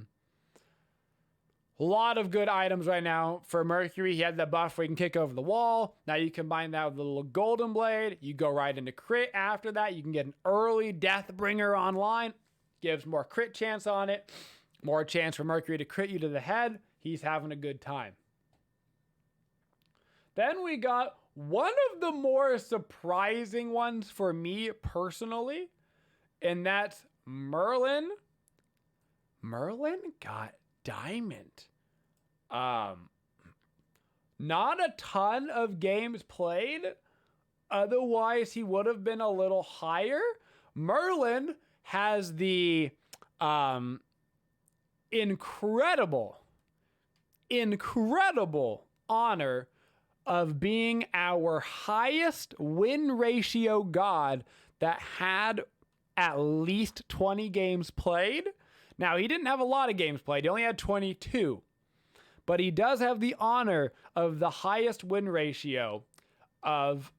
lot of good items right now for Mercury. He had the buff where he can kick over the wall. Now you combine that with the little golden blade. You go right into crit after that. You can get an early Deathbringer online. Gives more crit chance on it. More chance for Mercury to crit you to the head. He's having a good time. Then we got one of the more surprising ones for me personally, and that's Merlin. Merlin got diamond. Not a ton of games played. Otherwise, he would have been a little higher. Merlin has the incredible honor of being our highest win ratio god that had at least 20 games played. Now, he didn't have a lot of games played. He only had 22. But he does have the honor of the highest win ratio of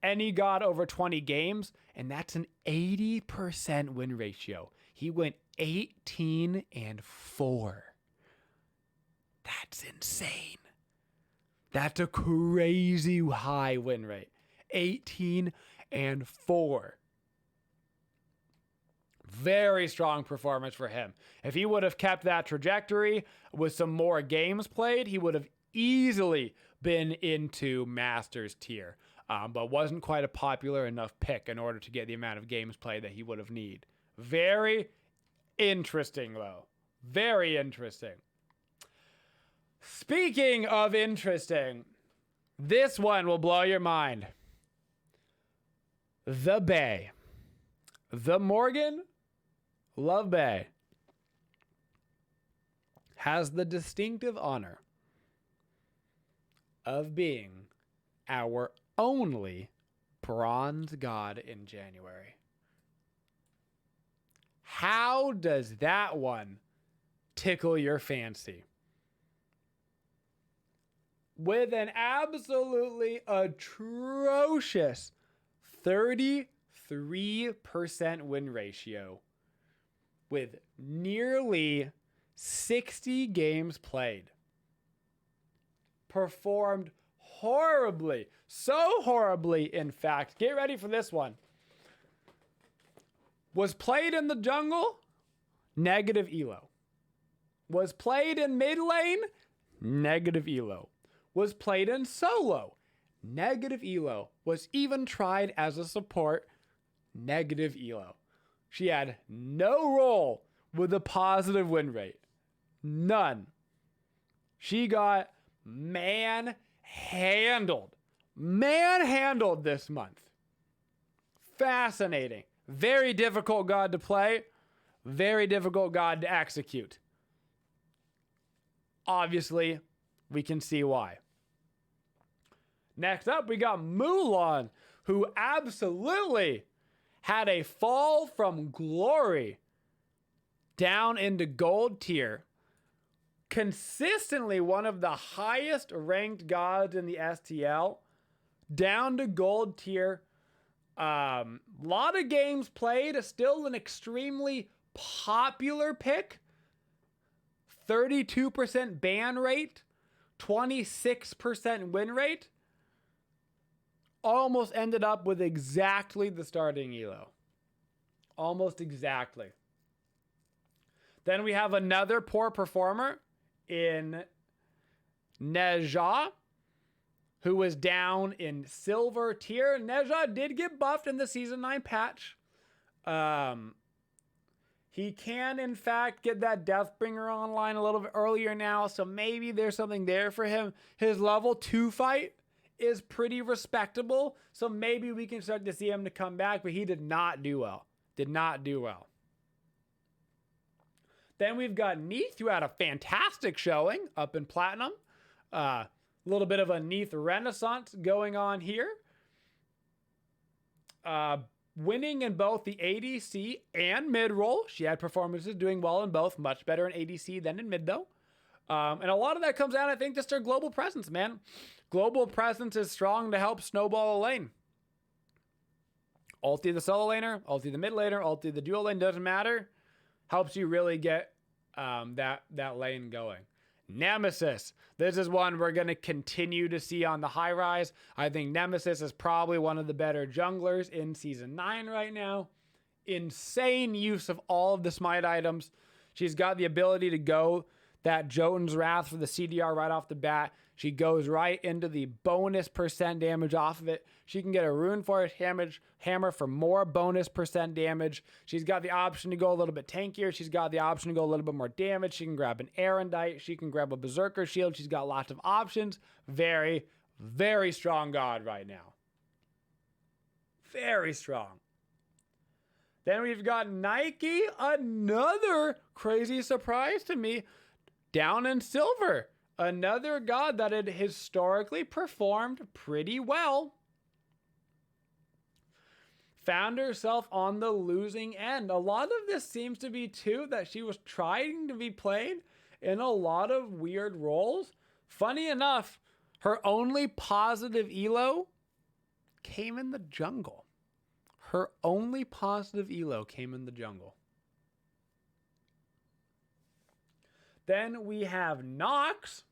any god over 20 games, and that's an 80% win ratio. He went 18-4. That's insane. That's a crazy high win rate. 18-4. Very strong performance for him. If he would have kept that trajectory with some more games played, he would have easily been into Masters tier. But wasn't quite a popular enough pick in order to get the amount of games played that he would have need. Very interesting, though. Very interesting. Speaking of interesting, this one will blow your mind. The Bay. The Morgan Love Bay has the distinctive honor of being our only bronze god in January. How does that one tickle your fancy? With an absolutely atrocious 33% win ratio, with nearly 60 games played, performed horribly, so horribly, in fact. Get ready for this one. Was played in the jungle, negative elo. Was played in mid lane, negative elo. Was played in solo, negative elo. Was even tried as a support, negative elo. She had no role with a positive win rate. None. She got manhandled. Manhandled this month. Fascinating. Very difficult god to play. Very difficult god to execute. Obviously, we can see why. Next up, we got Mulan, who absolutely had a fall from glory down into gold tier. Consistently one of the highest ranked gods in the STL, down to gold tier. Lot of games played, still an extremely popular pick. 32% ban rate, 26% win rate, almost ended up with exactly the starting elo. Almost exactly. Then we have another poor performer in Neja, who was down in silver tier. Neja did get buffed in the Season 9 patch. He can, in fact, get that Deathbringer online a little bit earlier now, so maybe there's something there for him. His level 2 fight is pretty respectable, so maybe we can start to see him to come back, but he did not do well. Did not do well. Then we've got Neith, who had a fantastic showing up in Platinum. A little bit of a Neith renaissance going on here. Winning in both the ADC and mid role. She had performances doing well in both. Much better in ADC than in mid, though. And a lot of that comes down, I think, just her global presence, man. Global presence is strong to help snowball a lane. Ulti the solo laner, ulti the mid laner, ulti the dual lane, doesn't matter. Helps you really get that lane going. Nemesis. This is one we're going to continue to see on the high rise. I think Nemesis is probably one of the better junglers in Season 9 right now. Insane use of all of the Smite items. She's got the ability to go that Jotun's Wrath for the CDR right off the bat. She goes right into the bonus percent damage off of it. She can get a Rune Force hammer for more bonus percent damage. She's got the option to go a little bit tankier. She's got the option to go a little bit more damage. She can grab an Erendite. She can grab a Berserker Shield. She's got lots of options. Very, very strong god right now. Very strong. Then we've got Nike, another crazy surprise to me, down in silver. Another god that had historically performed pretty well. Found herself on the losing end. A lot of this seems to be too that she was trying to be played in a lot of weird roles. Funny enough, her only positive elo came in the jungle. Her only positive elo came in the jungle. Then we have Nox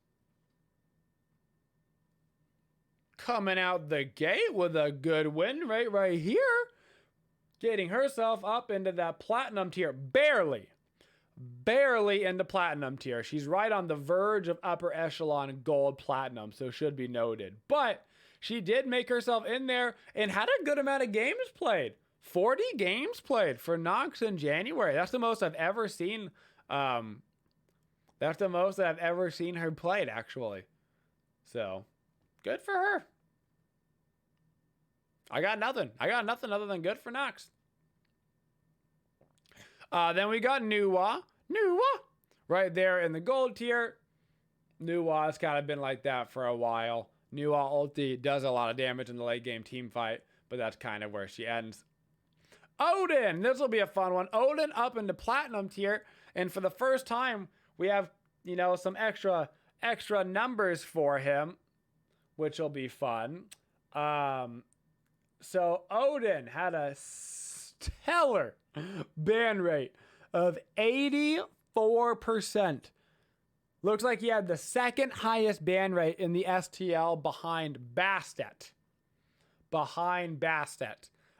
coming out the gate with a good win rate right here. Getting herself up into that platinum tier. Barely into platinum tier. She's right on the verge of upper echelon gold platinum, so should be noted. But she did make herself in there and had a good amount of games played. 40 games played for Nox in January. That's the most I've ever seen. That's the most that I've ever seen her played, actually. So, good for her. I got nothing other than good for Nox. Then we got Nuwa. Right there in the gold tier. Nuwa has kind of been like that for a while. Nuwa ulti does a lot of damage in the late game team fight, but that's kind of where she ends. Odin! This will be a fun one. Odin up into platinum tier, and for the first time, we have, some extra numbers for him, which will be fun. So Odin had a stellar ban rate of 84%. Looks like he had the second highest ban rate in the STL behind Bastet.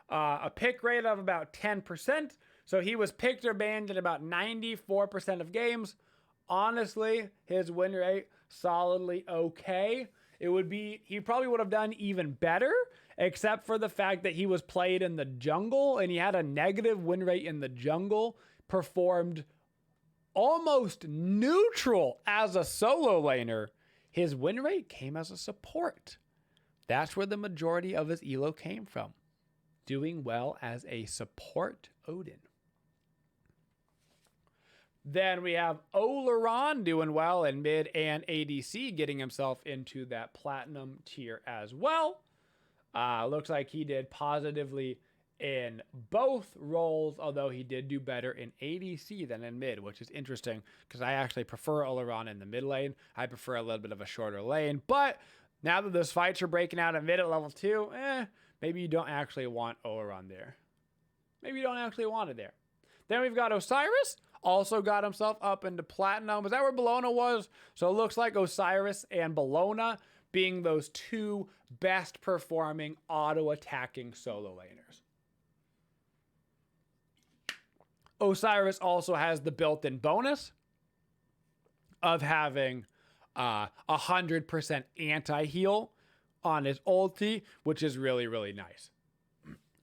A pick rate of about 10%. So he was picked or banned in about 94% of games. Honestly, his win rate solidly okay. He probably would have done even better, except for the fact that he was played in the jungle and he had a negative win rate in the jungle, performed almost neutral as a solo laner. His win rate came as a support. That's where the majority of his elo came from. Doing well as a support Odin. Then we have Oleron doing well in mid and ADC, getting himself into that platinum tier as well. Looks like he did positively in both roles, although he did do better in ADC than in mid, which is interesting because I actually prefer Oleron in the mid lane. I prefer a little bit of a shorter lane, but now that those fights are breaking out at mid at level 2, maybe you don't actually want Oleron there. Maybe you don't actually want it there. Then we've got Osiris, also got himself up into platinum. Is that where Bologna was? So it looks like Osiris and Bologna being those two best performing auto-attacking solo laners. Osiris also has the built-in bonus of having 100% anti-heal on his ulti, which is really, really nice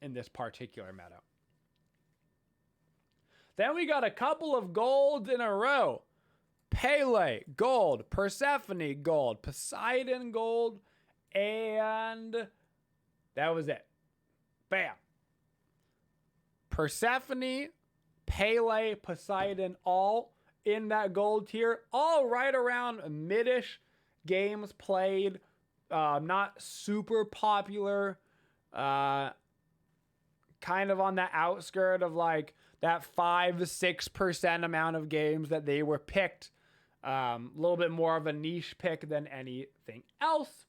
in this particular meta. Then we got a couple of golds in a row. Pele, gold. Persephone, gold. Poseidon, gold. And that was it. Bam. Persephone, Pele, Poseidon, all in that gold tier. All right around mid-ish games played. Not super popular. Kind of on the outskirt of like that 5-6% amount of games that they were picked. A little bit more of a niche pick than anything else.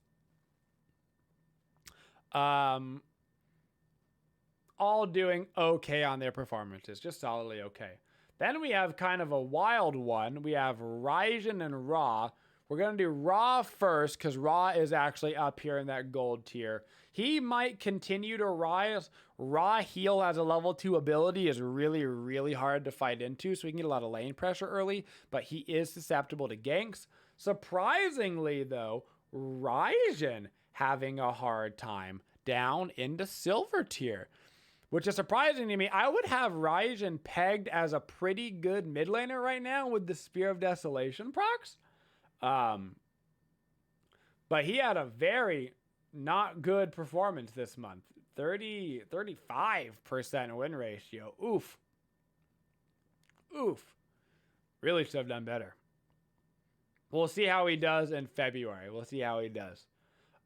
All doing okay on their performances, just solidly okay. Then we have kind of a wild one. We have Raijin and Ra. We're going to do Ra first because Ra is actually up here in that gold tier. He might continue to rise. Ra heal as a level 2 ability is really, really hard to fight into, so he can get a lot of lane pressure early, but he is susceptible to ganks. Surprisingly, though, Raijin having a hard time down into silver tier, which is surprising to me. I would have Raijin pegged as a pretty good mid laner right now with the Spear of Desolation procs. But he had a very not good performance this month. 35% win ratio. Oof. Really should have done better. We'll see how he does in February.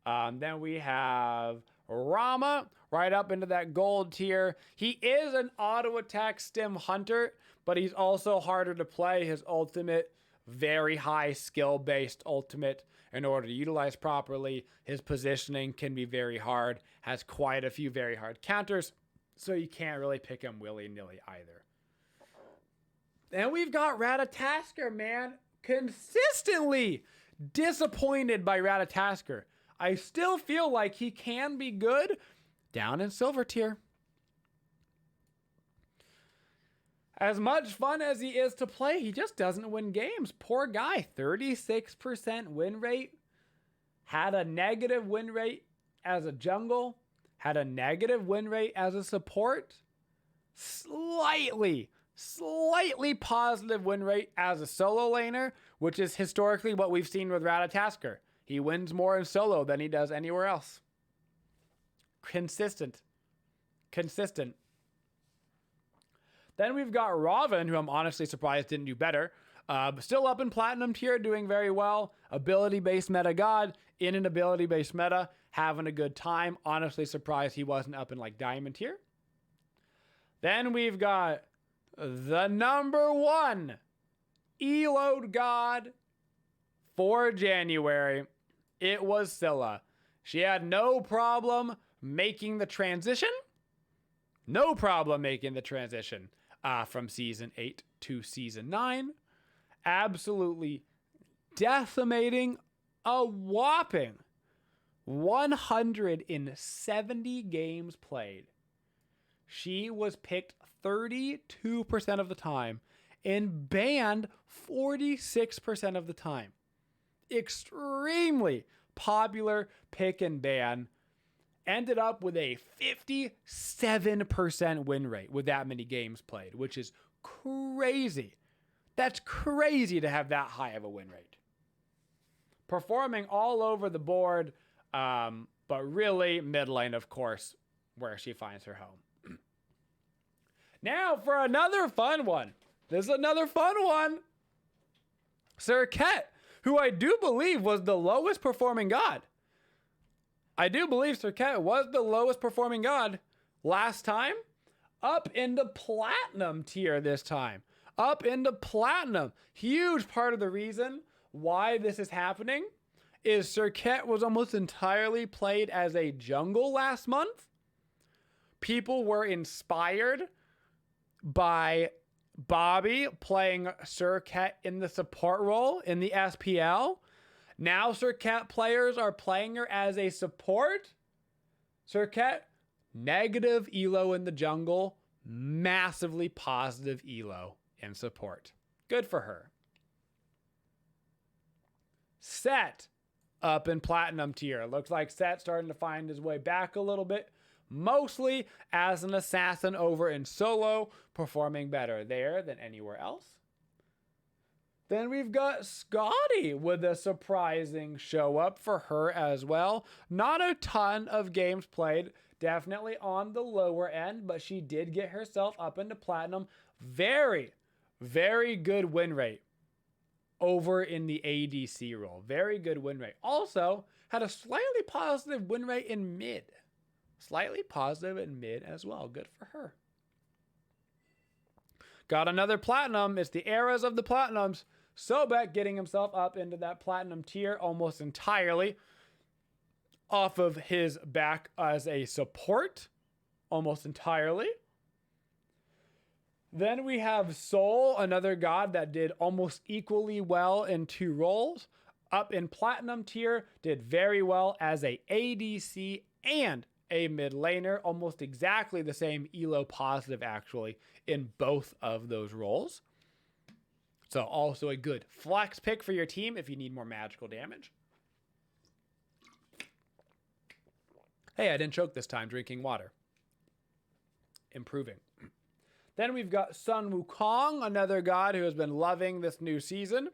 Then we have Rama right up into that gold tier. He is an auto attack stim hunter, but he's also harder to play. His ultimate, very high skill based ultimate in order to utilize properly. His positioning can be very hard, has quite a few very hard counters, so you can't really pick him willy-nilly either. Then we've got Ratatasker, man. Consistently disappointed by Ratatasker. I still feel like he can be good down in silver tier. As much fun as he is to play, he just doesn't win games. Poor guy. 36% win rate. Had a negative win rate as a jungle. Had a negative win rate as a support. Slightly positive win rate as a solo laner, which is historically what we've seen with Ratatasker. He wins more in solo than he does anywhere else. Consistent. Then we've got Raven, who I'm honestly surprised didn't do better. Still up in platinum tier, doing very well. Ability-based meta god, in an ability-based meta, having a good time. Honestly surprised he wasn't up in like diamond tier. Then we've got the number one Elode god for January. It was Scylla. She had no problem making the transition. From season 8 to season 9. Absolutely decimating a whopping 170 games played. She was picked 32% of the time and banned 46% of the time. Extremely popular pick and ban. Ended up with a 57% win rate with that many games played, which is crazy. That's crazy to have that high of a win rate. Performing all over the board, but really mid lane, of course, where she finds her home. Now for another fun one. This is another fun one. Serket, who I do believe was the lowest performing god. I do believe Serket was the lowest performing god last time. Up into platinum tier this time. Up into platinum. Huge part of the reason why this is happening is Serket was almost entirely played as a jungle last month. People were inspired by Bobby playing Surcat in the support role in the SPL. Now Surcat players are playing her as a support. Surcat, negative elo in the jungle, massively positive elo in support. Good for her. Set up in platinum tier. Looks like Set starting to find his way back a little bit. Mostly as an assassin over in solo, performing better there than anywhere else. Then we've got Scotty with a surprising show up for her as well. Not a ton of games played, definitely on the lower end, but she did get herself up into platinum. Very, very good win rate over in the ADC role. Very good win rate. Also, had a slightly positive win rate in mid. Slightly positive in mid as well. Good for her. Got another platinum. It's the eras of the platinums. Sobek getting himself up into that platinum tier almost entirely off of his back as a support. Almost entirely. Then we have Sol, another god that did almost equally well in two roles. Up in platinum tier, did very well as a ADC and a mid laner. Almost exactly the same elo positive actually in both of those roles. So also a good flex pick for your team if you need more magical damage. Hey, I didn't choke this time drinking water. Improving. Then we've got Sun Wukong, another god who has been loving this new season,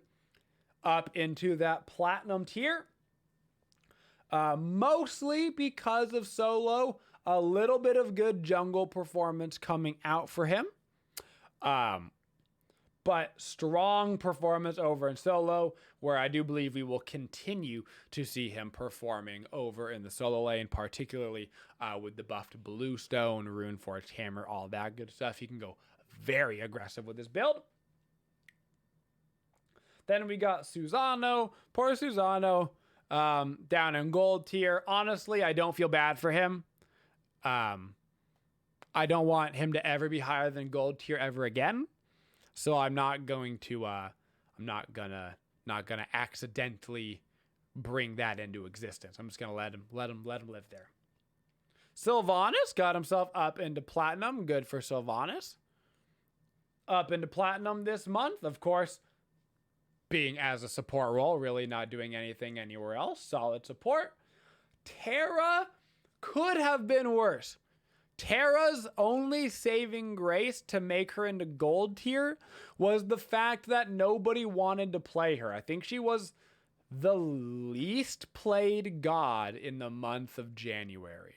up into that platinum tier. Mostly because of solo, a little bit of good jungle performance coming out for him. But strong performance over in solo, where I do believe we will continue to see him performing over in the solo lane, particularly with the buffed Bluestone, Runeforged Hammer, all that good stuff. He can go very aggressive with his build. Then we got Susano, Por Suzano, down in gold tier. Honestly, I don't feel bad for him. I don't want him to ever be higher than gold tier ever again. So I'm not going to, I'm not gonna accidentally bring that into existence. I'm just gonna let him live there. Sylvanas got himself up into platinum. Good for Sylvanas. Up into platinum this month, of course, being as a support role, really not doing anything anywhere else. Solid support. Terra could have been worse. Terra's only saving grace to make her into gold tier was the fact that nobody wanted to play her. I think she was the least played god in the month of January.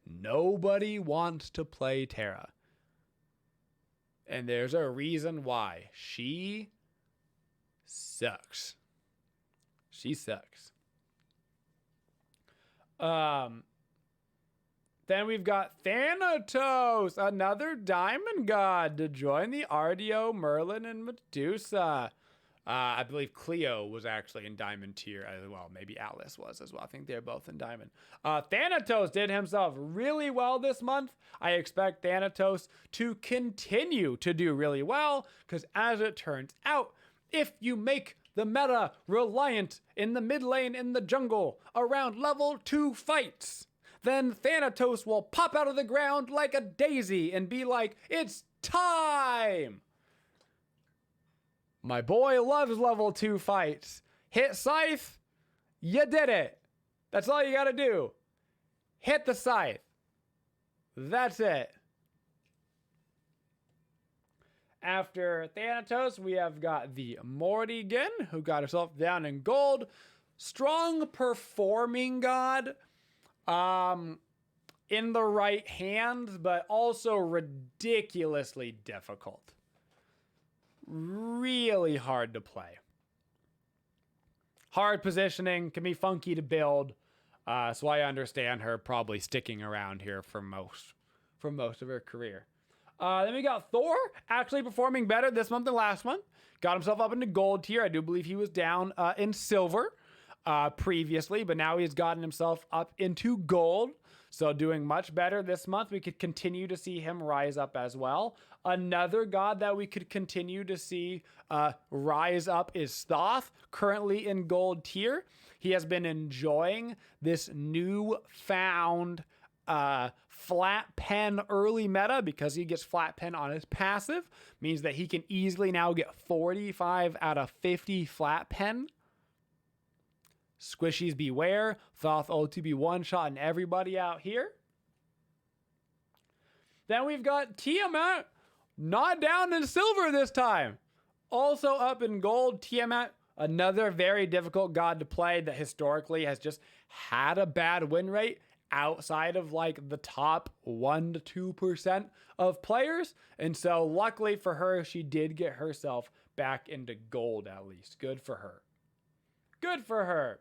Nobody wants to play Terra. And there's a reason why. She sucks. She sucks. Then we've got Thanatos, another diamond god, to join the RDO, Merlin, and Medusa. I believe Cleo was actually in diamond tier as well. Maybe Atlas was as well. I think they're both in diamond. Thanatos did himself really well this month. I expect Thanatos to continue to do really well, because as it turns out, if you make the meta reliant in the mid lane in the jungle around level 2 fights, then Thanatos will pop out of the ground like a daisy and be like, it's time! My boy loves level 2 fights. Hit Scythe, you did it. That's all you gotta do. Hit the Scythe. That's it. After Thanatos, we have got the Morrigan, who got herself down in gold. Strong performing god. In the right hands, but also ridiculously difficult. Really hard to play. Hard positioning, can be funky to build. So I understand her probably sticking around here for most of her career. Then we got Thor, actually performing better this month than last month. Got himself up into gold tier. I do believe he was down in silver previously, but now he's gotten himself up into gold. So doing much better this month. We could continue to see him rise up as well. Another god that we could continue to see rise up is Thoth, currently in gold tier. He has been enjoying this newfound flat pen early meta because he gets flat pen on his passive. Means that he can easily now get 45 out of 50 flat pen. Squishies beware. Thoth O2B one-shotting everybody out here. Then we've got Tiamat, not down in silver this time. Also up in gold. Tiamat, another very difficult god to play that historically has just had a bad win rate outside of like the top 1 to 2% of players. And so luckily for her, she did get herself back into gold at least. Good for her. Good for her.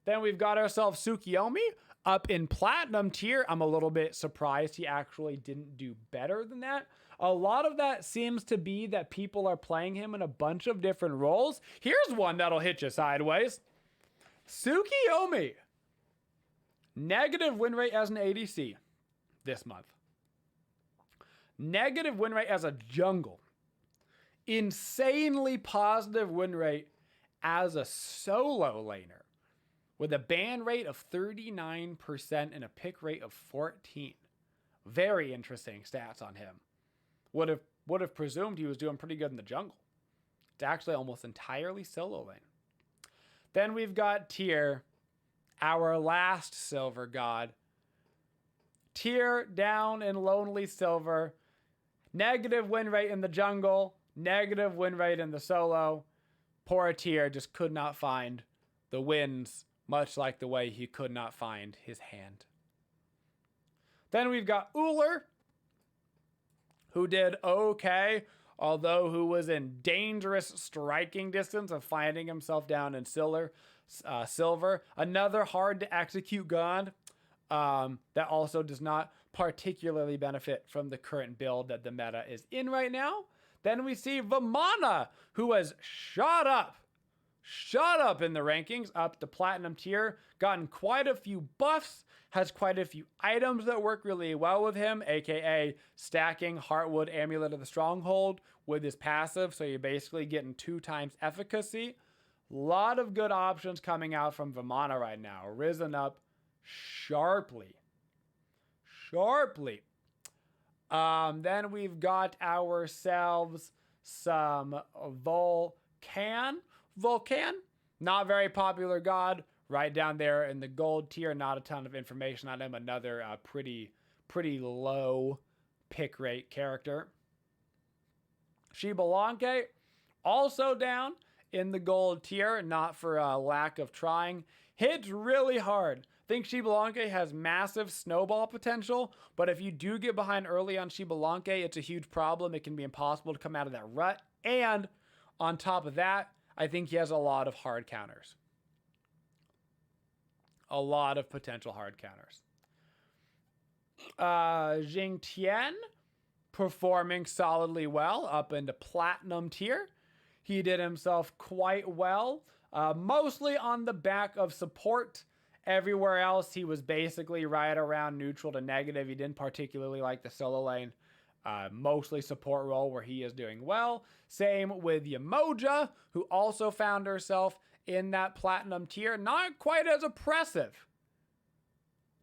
Then we've got ourselves Tsukiyomi up in platinum tier. I'm a little bit surprised he actually didn't do better than that. A lot of that seems to be that people are playing him in a bunch of different roles. Here's one that'll hit you sideways. Tsukiyomi. Negative win rate as an ADC this month. Negative win rate as a jungle. Insanely positive win rate as a solo laner. With a ban rate of 39% and a pick rate of 14. Very interesting stats on him. Would have presumed he was doing pretty good in the jungle. It's actually almost entirely solo lane. Then we've got Tyr, our last silver god. Tyr down in lonely silver. Negative win rate in the jungle. Negative win rate in the solo. Poor Tyr just could not find the wins, much like the way he could not find his hand. Then we've got Uller, who did okay, although who was in dangerous striking distance of finding himself down in silver. Another hard to execute god that also does not particularly benefit from the current build that the meta is in right now. Then we see Vamana, who has shot up in the rankings, up to platinum tier, gotten quite a few buffs, has quite a few items that work really well with him, aka stacking Heartwood Amulet of the Stronghold with his passive, so you're basically getting 2 times efficacy. A lot of good options coming out from Vamana right now, risen up sharply. Then we've got ourselves some Vulcan, not very popular god, right down there in the gold tier. Not a ton of information on him. Another pretty low pick rate character. Xbalanque, also down in the gold tier, not for a lack of trying. Hits really hard. I think Xbalanque has massive snowball potential, but if you do get behind early on Xbalanque, it's a huge problem. It can be impossible to come out of that rut. And on top of that, I think he has a lot of hard counters. A lot of potential hard counters. Zing Tien performing solidly well up into platinum tier. He did himself quite well, mostly on the back of support. Everywhere else, he was basically right around neutral to negative. He didn't particularly like the solo lane. Mostly support role where he is doing well. Same with Yamoja, who also found herself in that platinum tier. Not quite as oppressive.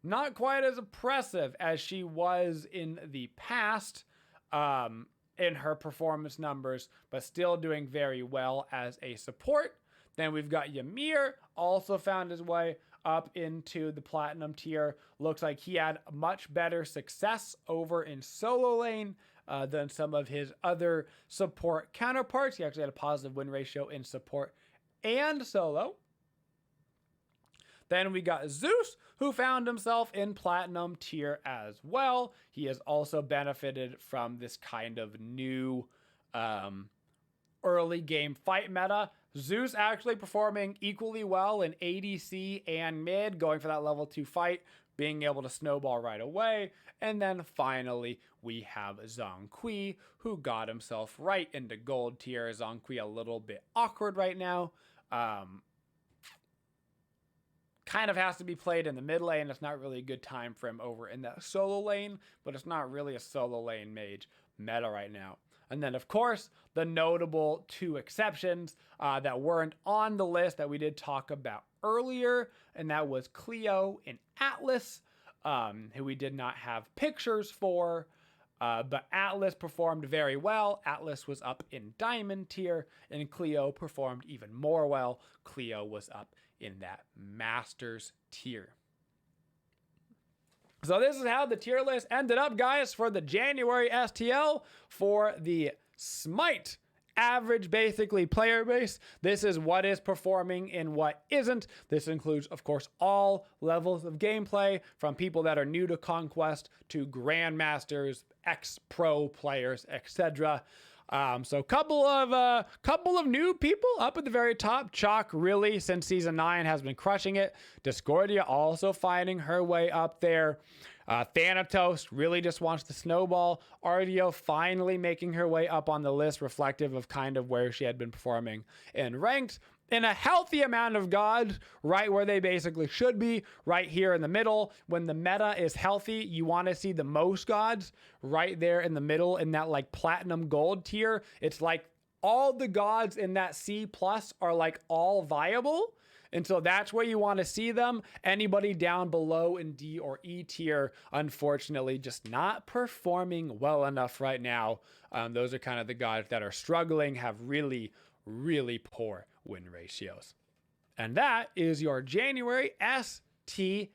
Not quite as oppressive as she was in the past in her performance numbers, but still doing very well as a support. Then we've got Ymir, also found his way up into the platinum tier. Looks like he had much better success over in solo lane than some of his other support counterparts. He actually had a positive win ratio in support and solo. Then we got Zeus, who found himself in platinum tier as well. He has also benefited from this kind of new early game fight meta. Zeus actually performing equally well in ADC and mid, going for that level 2 fight, being able to snowball right away. And then finally, we have Zhong Kui, who got himself right into gold tier. Zhong Kui a little bit awkward right now. kind of has to be played in the mid lane. It's not really a good time for him over in that solo lane, but it's not really a solo lane mage meta right now. And then, of course, the notable 2 exceptions that weren't on the list that we did talk about earlier, and that was Cleo and Atlas, who we did not have pictures for, but Atlas performed very well. Atlas was up in Diamond tier, and Cleo performed even more well. Cleo was up in that Masters tier. So this is how the tier list ended up, guys, for the January STL for the Smite average, basically, player base. This is what is performing and what isn't. This includes, of course, all levels of gameplay, from people that are new to Conquest to Grandmasters, ex-pro players, etc. So couple of new people up at the very top. Chalk really, since season 9, has been crushing it. Discordia also finding her way up there. Thanatos really just wants to snowball. Ardio finally making her way up on the list, reflective of kind of where she had been performing in ranked. In a healthy amount of gods, right where they basically should be, right here in the middle. When the meta is healthy, you want to see the most gods right there in the middle in that like platinum gold tier. It's like all the gods in that C plus are like all viable. And so that's where you want to see them. Anybody down below in D or E tier, unfortunately, just not performing well enough right now. Those are kind of the gods that are struggling, have really, really poor win ratios. And that is your January STL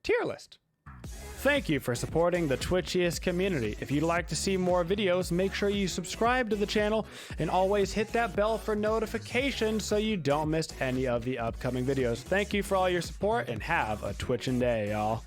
tier list. Thank you for supporting the Twitchiest community. If you'd like to see more videos, make sure you subscribe to the channel and always hit that bell for notifications so you don't miss any of the upcoming videos. Thank you for all your support and have a Twitchin' day, y'all.